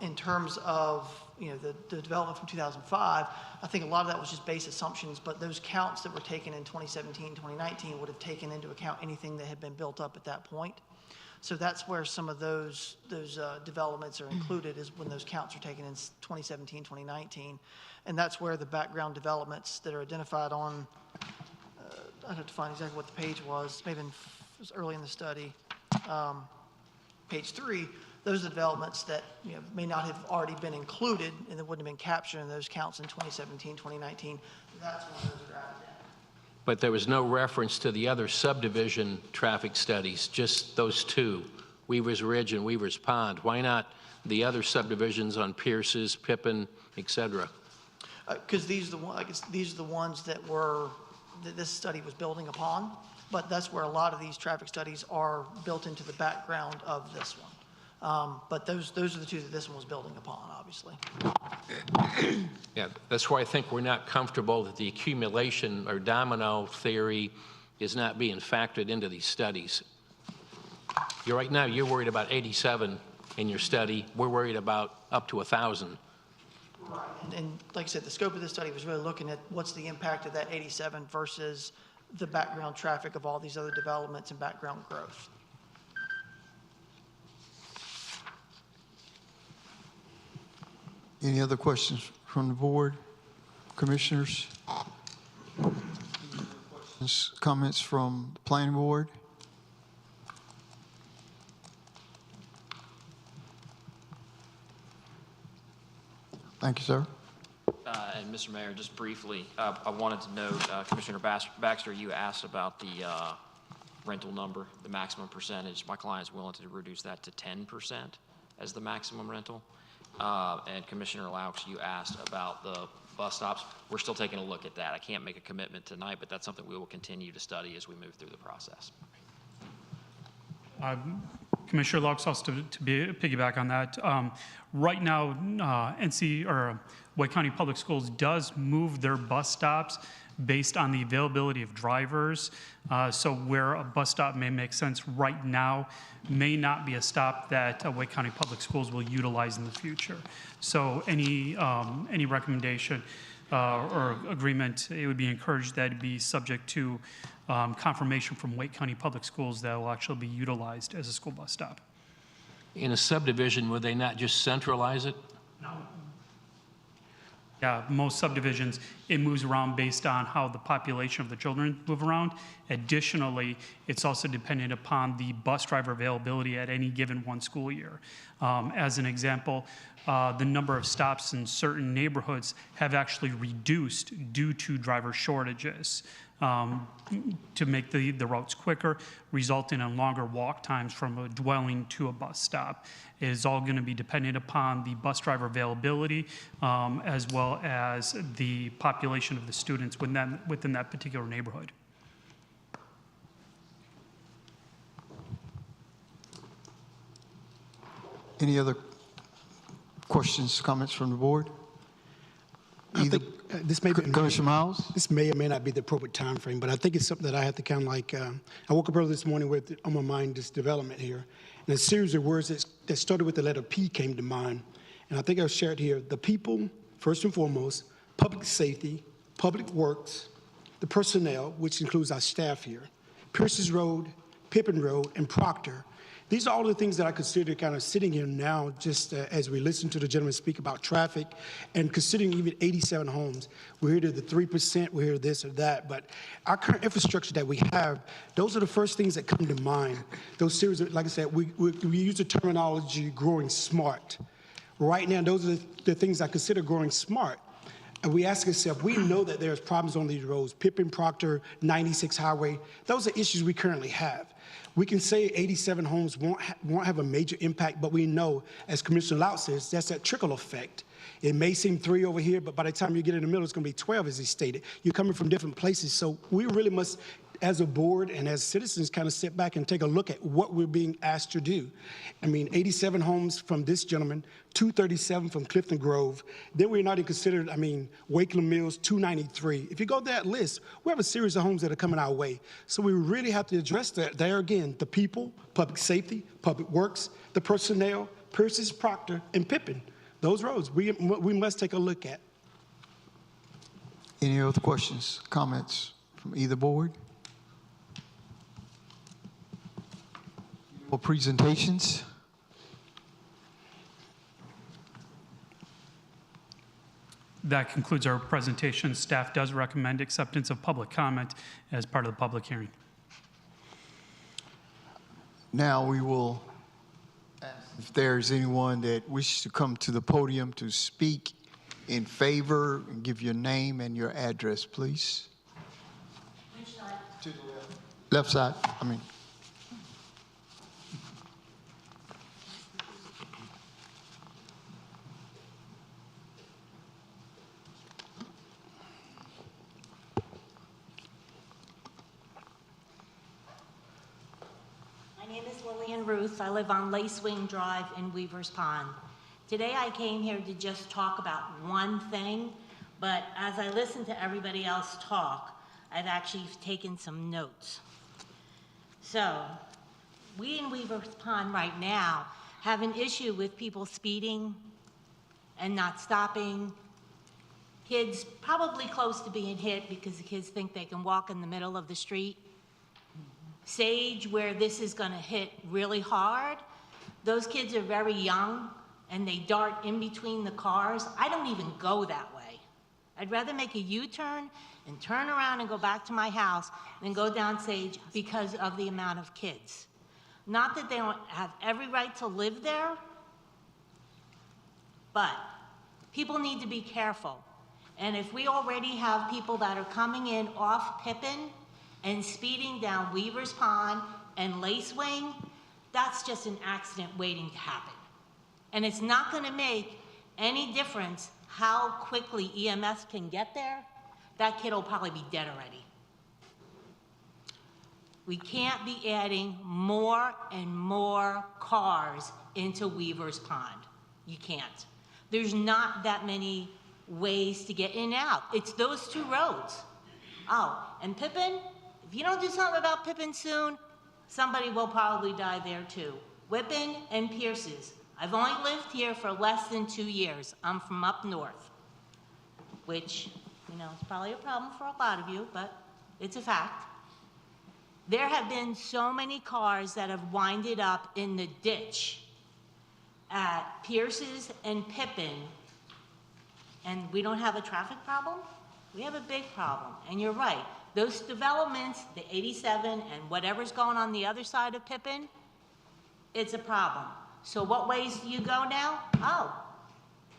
In terms of the development from 2005, I think a lot of that was just base assumptions, but those counts that were taken in 2017, 2019 would have taken into account anything that had been built up at that point. So that's where some of those developments are included, is when those counts are taken in 2017, 2019. And that's where the background developments that are identified on, I'd have to find exactly what the page was, maybe it was early in the study, page 3, those are the developments that may not have already been included and that wouldn't have been captured in those counts in 2017, 2019. That's when those are added in. But there was no reference to the other subdivision traffic studies, just those two, Weaver's Ridge and Weaver's Pond. Why not the other subdivisions on Pierce's, Pippin, et cetera? Because these are the ones that this study was building upon, but that's where a lot of these traffic studies are built into the background of this one. But those are the two that this one was building upon, obviously. Yeah, that's why I think we're not comfortable that the accumulation or domino theory is not being factored into these studies. Right now, you're worried about 87 in your study. We're worried about up to 1,000. Right, and like I said, the scope of this study was really looking at what's the impact of that 87 versus the background traffic of all these other developments and background growth. Any other questions from the board? Commissioners? Questions, comments from the planning board? Thank you, sir. And Mr. Mayor, just briefly, I wanted to note, Commissioner Baxter, you asked about the rental number, the maximum percentage. My client is willing to reduce that to 10% as the maximum rental. And Commissioner Laux, you asked about the bus stops. We're still taking a look at that. I can't make a commitment tonight, but that's something we will continue to study as we move through the process. Commissioner Laux, also to piggyback on that, right now, Wake County Public Schools does move their bus stops based on the availability of drivers. So where a bus stop may make sense right now may not be a stop that Wake County Public Schools will utilize in the future. So any recommendation or agreement, it would be encouraged that it be subject to confirmation from Wake County Public Schools that will actually be utilized as a school bus stop. In a subdivision, would they not just centralize it? Yeah, most subdivisions, it moves around based on how the population of the children move around. Additionally, it's also dependent upon the bus driver availability at any given one school year. As an example, the number of stops in certain neighborhoods have actually reduced due to driver shortages to make the routes quicker, resulting in longer walk times from a dwelling to a bus stop. It is all going to be dependent upon the bus driver availability as well as the population of the students within that particular neighborhood. Any other questions, comments from the board? I think this may be, Commissioner Miles? this may or may not be the appropriate time frame, but I think it's something that I have to kind of like, I woke up early this morning with on my mind this development here. And a series of words that started with the letter P came to mind. And I think I'll share it here. The people, first and foremost, public safety, public works, the personnel, which includes our staff here, Pierce's Road, Pippin Road, and Proctor. These are all the things that I consider kind of sitting here now, just as we listen to the gentleman speak about traffic and considering even 87 homes. We're here to the 3%, we're here to this or that, but our current infrastructure that we have, those are the first things that come to mind. Those series of, like I said, we use the terminology growing smart. Right now, those are the things I consider growing smart. And we ask ourselves, we know that there's problems on these roads, Pippin, Proctor, 96 Highway. Those are issues we currently have. We can say 87 homes won't have a major impact, but we know, as Commissioner Loutt says, that's that trickle effect. It may seem 3 over here, but by the time you get in the middle, it's going to be 12, as he stated. You're coming from different places, so we really must, as a board and as citizens, kind of sit back and take a look at what we're being asked to do. I mean, 87 homes from this gentleman, 237 from Clifton Grove. Then we're not even considered, I mean, Wakeland Mills, 293. If you go that list, we have a series of homes that are coming our way. So we really have to address that. There again, the people, public safety, public works, the personnel, Pierce's, Proctor, and Pippin. Those roads we must take a look at. Any other questions, comments from either board? Or presentations? That concludes our presentation. Staff does recommend acceptance of public comment as part of the public hearing. Now we will ask if there's anyone that wishes to come to the podium to speak in favor, and give your name and your address, please. Which side? To the left. Left side, I mean. Ruth. I live on Lacewing Drive in Weaver's Pond. Today I came here to just talk about one thing, but as I listen to everybody else talk, I've actually taken some notes. So, we in Weaver's Pond right now have an issue with people speeding and not stopping. Kids probably close to being hit because the kids think they can walk in the middle of the street. Sage, where this is going to hit really hard, those kids are very young and they dart in between the cars. I don't even go that way. I'd rather make a U-turn and turn around and go back to my house than go down Sage because of the amount of kids. Not that they don't have every right to live there, but people need to be careful. And if we already have people that are coming in off Pippin and speeding down Weaver's Pond and Lacewing, that's just an accident waiting to happen. And it's not going to make any difference how quickly EMS can get there. That kid will probably be dead already. We can't be adding more and more cars into Weaver's Pond. You can't. There's not that many ways to get in and out. It's those two roads. Oh, and Pippin, if you don't do something about Pippin soon, somebody will probably die there too. Whippin and Pierce's. I've only lived here for less than 2 years. I'm from up north, which, you know, is probably a problem for a lot of you, but it's a fact. There have been so many cars that have winded up in the ditch at Pierce's and Pippin, and we don't have a traffic problem? We have a big problem, and you're right. Those developments, the 87 and whatever's going on the other side of Pippin, it's a problem. So what ways do you go now? Oh,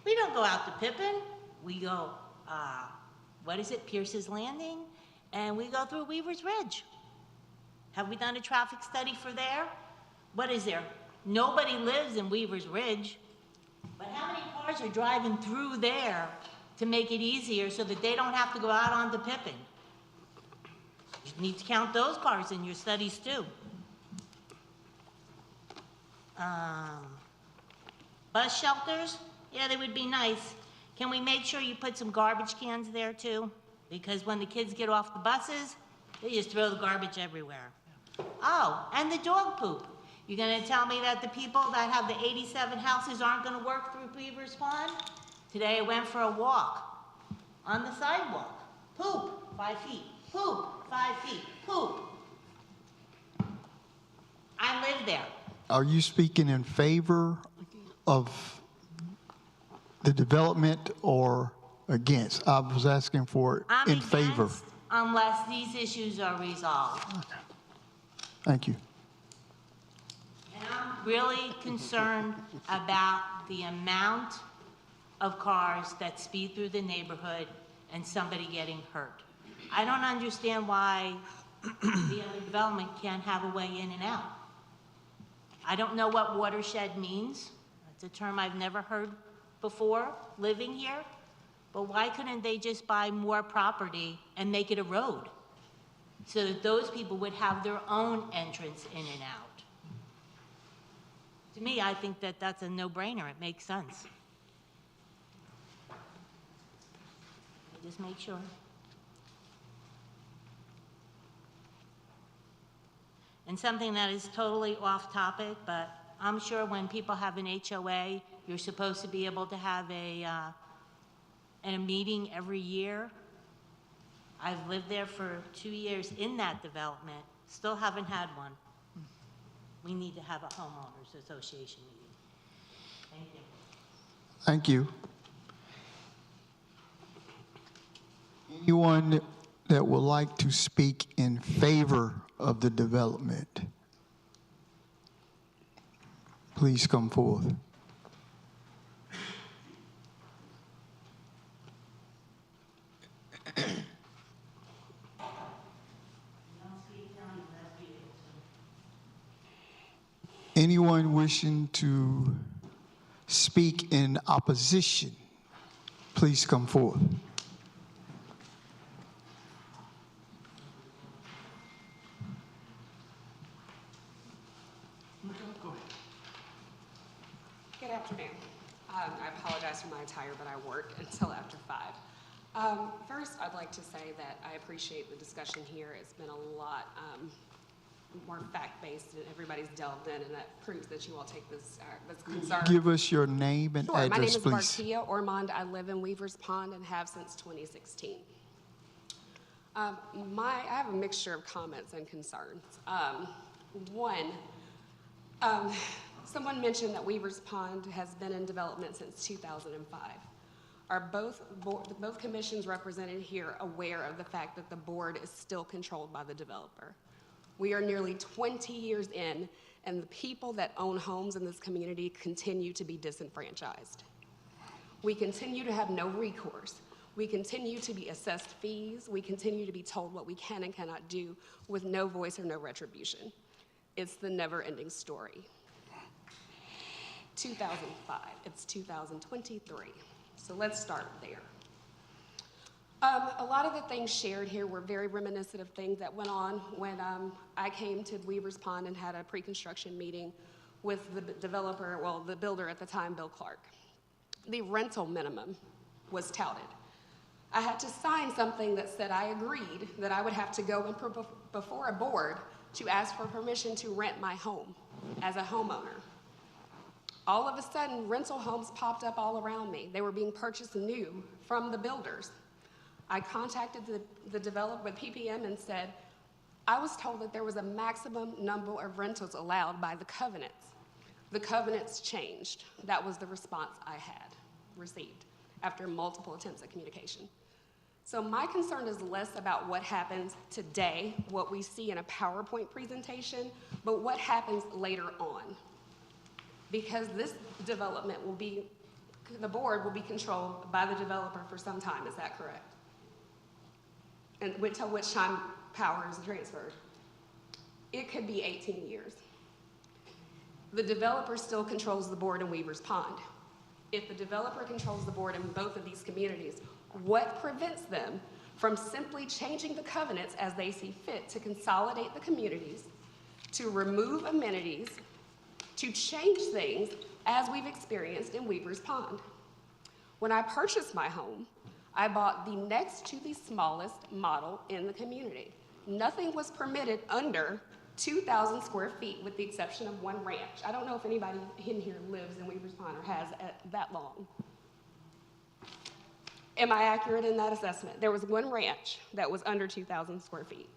we don't go out to Pippin. We go, what is it, Pierce's Landing? And we go through Weaver's Ridge. Have we done a traffic study for there? What is there? Nobody lives in Weaver's Ridge. But how many cars are driving through there to make it easier so that they don't have to go out onto Pippin? You need to count those cars in your studies too. Bus shelters, yeah, they would be nice. Can we make sure you put some garbage cans there too? Because when the kids get off the buses, they just throw the garbage everywhere. Oh, and the dog poop. You're gonna tell me that the people that have the 87 houses aren't gonna work through Beaver's Pond? Today I went for a walk on the sidewalk. Poop, 5 feet. Poop, 5 feet. Poop. I live there. Are you speaking in favor of the development or against? I was asking for I'm in favor. against unless these issues are resolved. Thank you. And I'm really concerned about the amount of cars that speed through the neighborhood and somebody getting hurt. I don't understand why the other development can't have a way in and out. I don't know what watershed means. It's a term I've never heard before living here. But why couldn't they just buy more property and make it a road so that those people would have their own entrance in and out? To me, I think that that's a no-brainer. It makes sense. Just make sure. And something that is totally off topic, but I'm sure when people have an HOA, you're supposed to be able to have a meeting every year. I've lived there for 2 years in that development, still haven't had one. We need to have a homeowners association meeting. Thank you. Thank you. Anyone that would like to speak in favor of the development, please come forth. Anyone wishing to speak in opposition, please come forth. Good afternoon. I apologize for my attire, but I work until after 5. First, I'd like to say that I appreciate the discussion here. It's been a lot more fact-based, and everybody's delved in, and that proves that you all take this concern. Give us your name and address, My name is please. Martia Ormond. I live in Weaver's Pond and have since 2016. I have a mixture of comments and concerns. One, someone mentioned that Weaver's Pond has been in development since 2005. Are both commissions represented here aware of the fact that the board is still controlled by the developer? We are nearly 20 years in, and the people that own homes in this community continue to be disenfranchised. We continue to have no recourse. We continue to be assessed fees. We continue to be told what we can and cannot do with no voice or no retribution. It's the never-ending story. 2005, it's 2023. So let's start there. A lot of the things shared here were very reminiscent of things that went on when I came to Weaver's Pond and had a pre-construction meeting with the developer, well, the builder at the time, Bill Clark. The rental minimum was touted. I had to sign something that said I agreed that I would have to go before a board to ask for permission to rent my home as a homeowner. All of a sudden, rental homes popped up all around me. They were being purchased new from the builders. I contacted the developer with PPM and said, I was told that there was a maximum number of rentals allowed by the covenants. The covenants changed. That was the response I had received after multiple attempts at communication. So my concern is less about what happens today, what we see in a PowerPoint presentation, but what happens later on. Because this development will be, the board will be controlled by the developer for some time, is that correct? And until which time power is transferred. It could be 18 years. The developer still controls the board in Weaver's Pond. If the developer controls the board in both of these communities, what prevents them from simply changing the covenants as they see fit to consolidate the communities, to remove amenities, to change things as we've experienced in Weaver's Pond? When I purchased my home, I bought the next to the smallest model in the community. Nothing was permitted under 2,000 square feet with the exception of one ranch. I don't know if anybody in here lives in Weaver's Pond or has that long. Am I accurate in that assessment? There was one ranch that was under 2,000 square feet.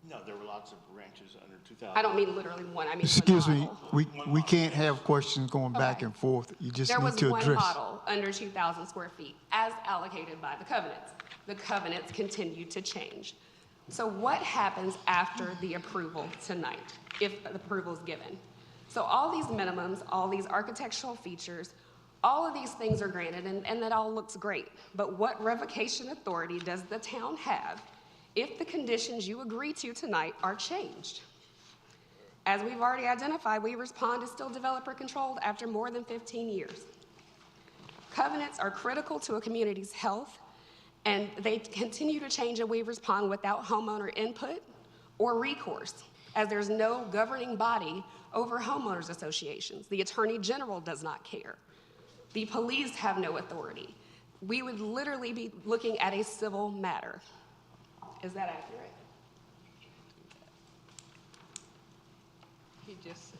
No, there were lots of ranches under 2,000. I don't mean literally one, I mean Excuse one me, model. we can't have questions going back and forth. You just There need was to one address. model under 2,000 square feet as allocated by the covenants. The covenants continued to change. So what happens after the approval tonight, if the approval is given? So all these minimums, all these architectural features, all of these things are granted, and that all looks great. But what revocation authority does the town have if the conditions you agree to tonight are changed? As we've already identified, Weaver's Pond is still developer controlled after more than 15 years. Covenants are critical to a community's health, and they continue to change in Weaver's Pond without homeowner input or recourse, as there's no governing body over homeowners associations. The Attorney General does not care. The police have no authority. We would literally be looking at a civil matter. Is that accurate?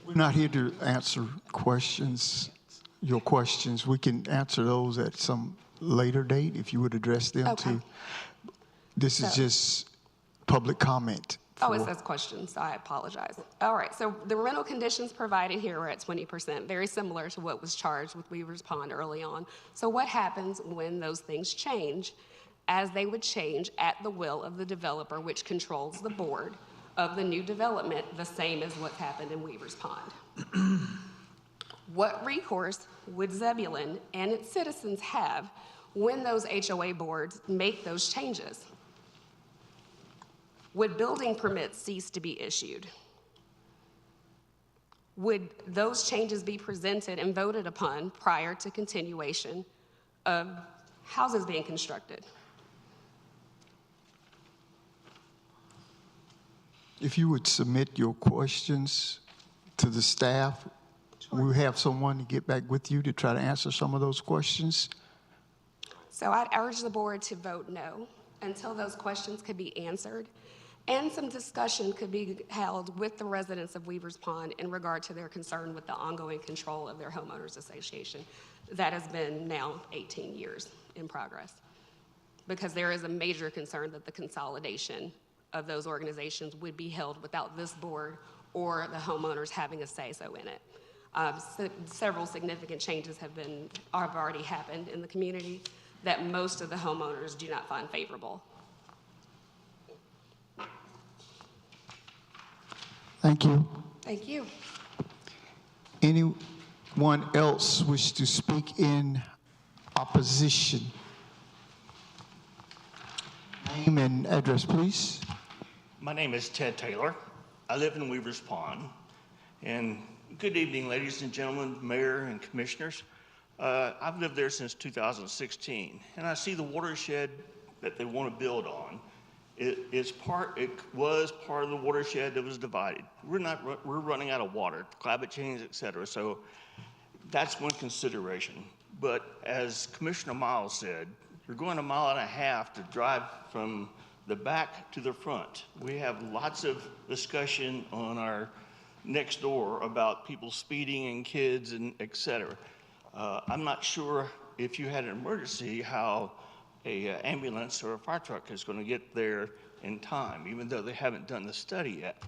We're not here to answer questions, your questions. We can answer those at some later date if you would address them to. This is just public comment. Oh, it says questions, so I apologize. All right, so the rental conditions provided here are at 20%, very similar to what was charged with Weaver's Pond early on. So what happens when those things change, as they would change at the will of the developer, which controls the board of the new development, the same as what happened in Weaver's Pond? What recourse would Zebulon and its citizens have when those HOA boards make those changes? Would building permits cease to be issued? Would those changes be presented and voted upon prior to continuation of houses being constructed? If you would submit your questions to the staff, we'll have someone to get back with you to try to answer some of those questions. So I'd urge the board to vote no until those questions could be answered, and some discussion could be held with the residents of Weaver's Pond in regard to their concern with the ongoing control of their homeowners association. That has been now 18 years in progress, because there is a major concern that the consolidation of those organizations would be held without this board or the homeowners having a say-so in it. Several significant changes have already happened in the community that most of the homeowners do not find favorable. Thank you. Thank you. Anyone else wish to speak in opposition? Name and address, please. My name is Ted Taylor. I live in Weaver's Pond. And good evening, ladies and gentlemen, mayor and commissioners. I've lived there since 2016, and I see the watershed that they want to build on. It was part of the watershed that was divided. We're running out of water, climate change, et cetera. So that's one consideration. But as Commissioner Miles said, you're going 1.5 miles to drive from the back to the front. We have lots of discussion on our next door about people speeding and kids and et cetera. I'm not sure if you had an emergency how a ambulance or a fire truck is going to get there in time, even though they haven't done the study yet.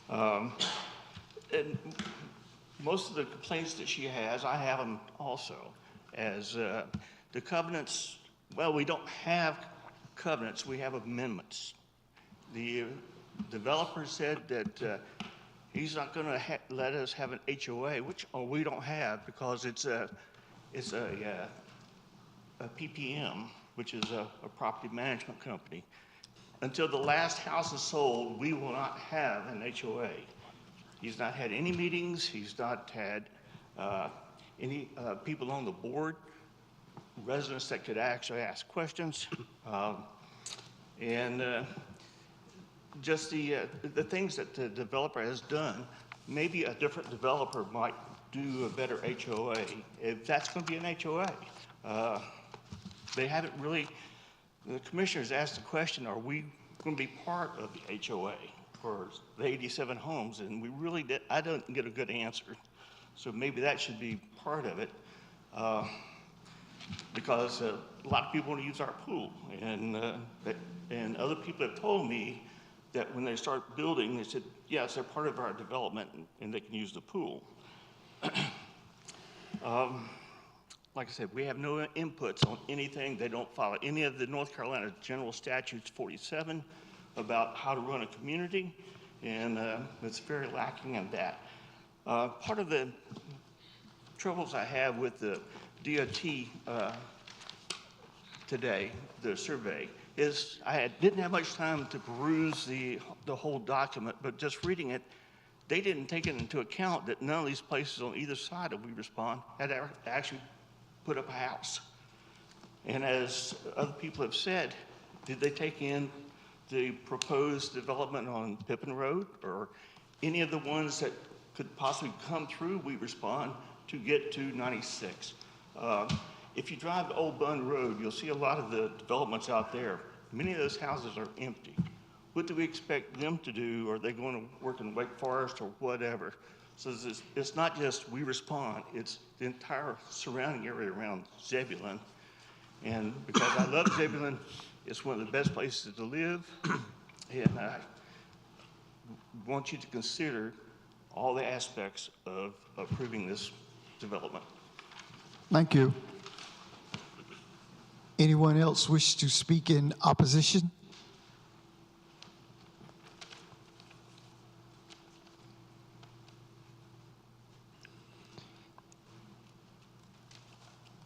And most of the complaints that she has, I have them also, as the covenants, well, we don't have covenants, we have amendments. The developer said that he's not going to let us have an HOA, which we don't have because it's a PPM, which is a property management company. Until the last house is sold, we will not have an HOA. He's not had any meetings. He's not had any people on the board, residents that could actually ask questions, and just the things that the developer has done. Maybe a different developer might do a better HOA if that's going to be an HOA. They haven't really. The commissioners asked the question: are we going to be part of the HOA for the 87 homes? And we really did. I don't get a good answer. So maybe that should be part of it, because a lot of people want to use our pool, and other people have told me that when they start building, they said, yes, they're part of our development, and they can use the pool. Like I said, we have no inputs on anything. They don't follow any of the North Carolina General Statutes 47 about how to run a community, and it's very lacking in that. Part of the troubles I have with the DOT today, the survey, is I didn't have much time to peruse the whole document, but just reading it, they didn't take it into account that none of these places on either side of We Respond had actually put up a house. And as other people have said, did they take in the proposed development on Pippin Road or any of the ones that could possibly come through We Respond to get to 96? If you drive Old Bun Road, you'll see a lot of the developments out there. Many of those houses are empty. What do we expect them to do? Are they going to work in Wake Forest or whatever? So it's not just We Respond, it's the entire surrounding area around Zebulon. And because I love Zebulon, it's one of the best places to live. And I want you to consider all the aspects of approving this development. Thank you. Anyone else wish to speak in opposition?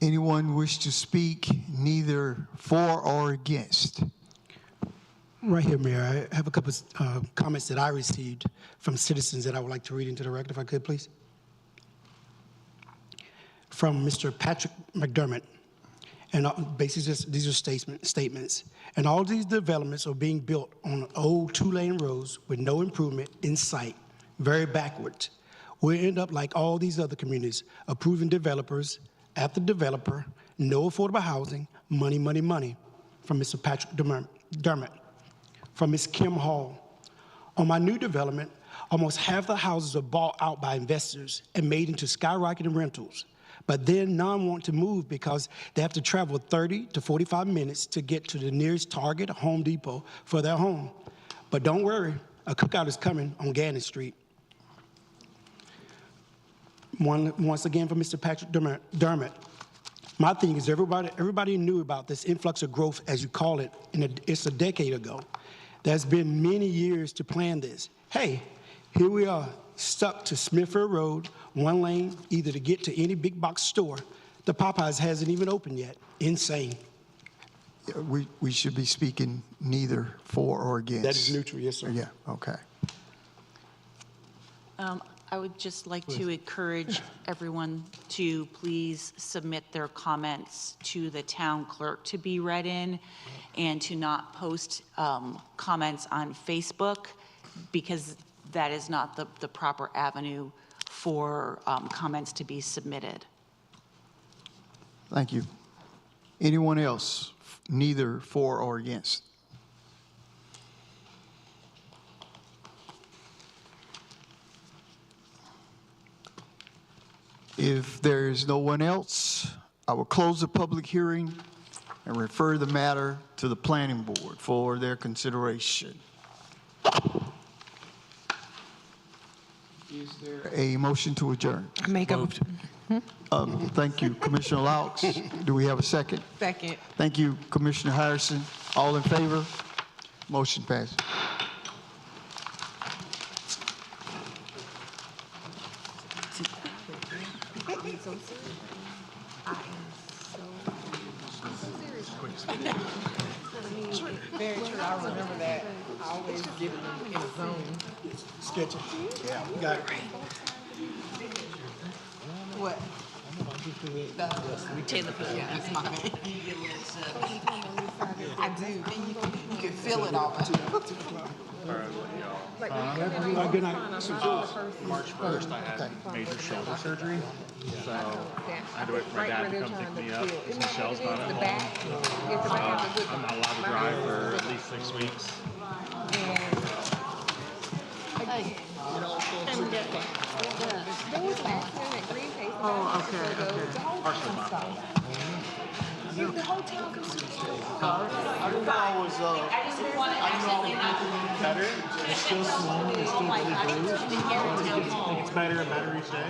Anyone wish to speak neither for or against? Right here, Mayor. I have a couple of comments that I received from citizens that I would like to read into the record, if I could, please. From Mr. Patrick McDermott. And basically, these are statements. And all these developments are being built on old two-lane roads with no improvement in sight, very backwards. We'll end up like all these other communities, approving developers after developer, no affordable housing, money, money, money. From Mr. Patrick Dermott. From Ms. Kim Hall. On my new development, almost half the houses are bought out by investors and made into skyrocketing rentals. But then none want to move because they have to travel 30 to 45 minutes to get to the nearest Target or Home Depot for their home. But don't worry, a cookout is coming on Gannon Street. Once again from Mr. Patrick Dermott. My thing is everybody knew about this influx of growth, as you call it, it's a decade ago. There's been many years to plan this. Hey, here we are, stuck to Smithfield Road, one lane, either to get to any big box store. The Popeyes hasn't even opened yet. Insane. We should be speaking neither for or against. That is neutral, yes, sir. Yeah, okay. I would just like to encourage everyone to please submit their comments to the town clerk to be read in, and to not post comments on Facebook, because that is not the proper avenue for comments to be submitted. Thank you. Anyone else, neither for or against? If there is no one else, I will close the public hearing and refer the matter to the planning board for their consideration. Is there a motion to adjourn? I make a Thank you, Commissioner Laux. Do we have a second? second. Thank you, Commissioner Harrison. All in favor? Motion passes. Very true. I remember that. I always get in a zone. Sketchy. Yeah, you got it. What? Taylor, Yeah, that's mine. I do. You can feel it all. Good night. March 1st, I had major shoulder surgery, so I had to wait for my dad to come pick me up because Michelle's not at home. So I'm not allowed to drive for at least 6 weeks. Oh, okay. Partially my fault. The whole town comes to I didn't know I was Better? It's still swollen, it's still pretty bruised. It's better and better each day.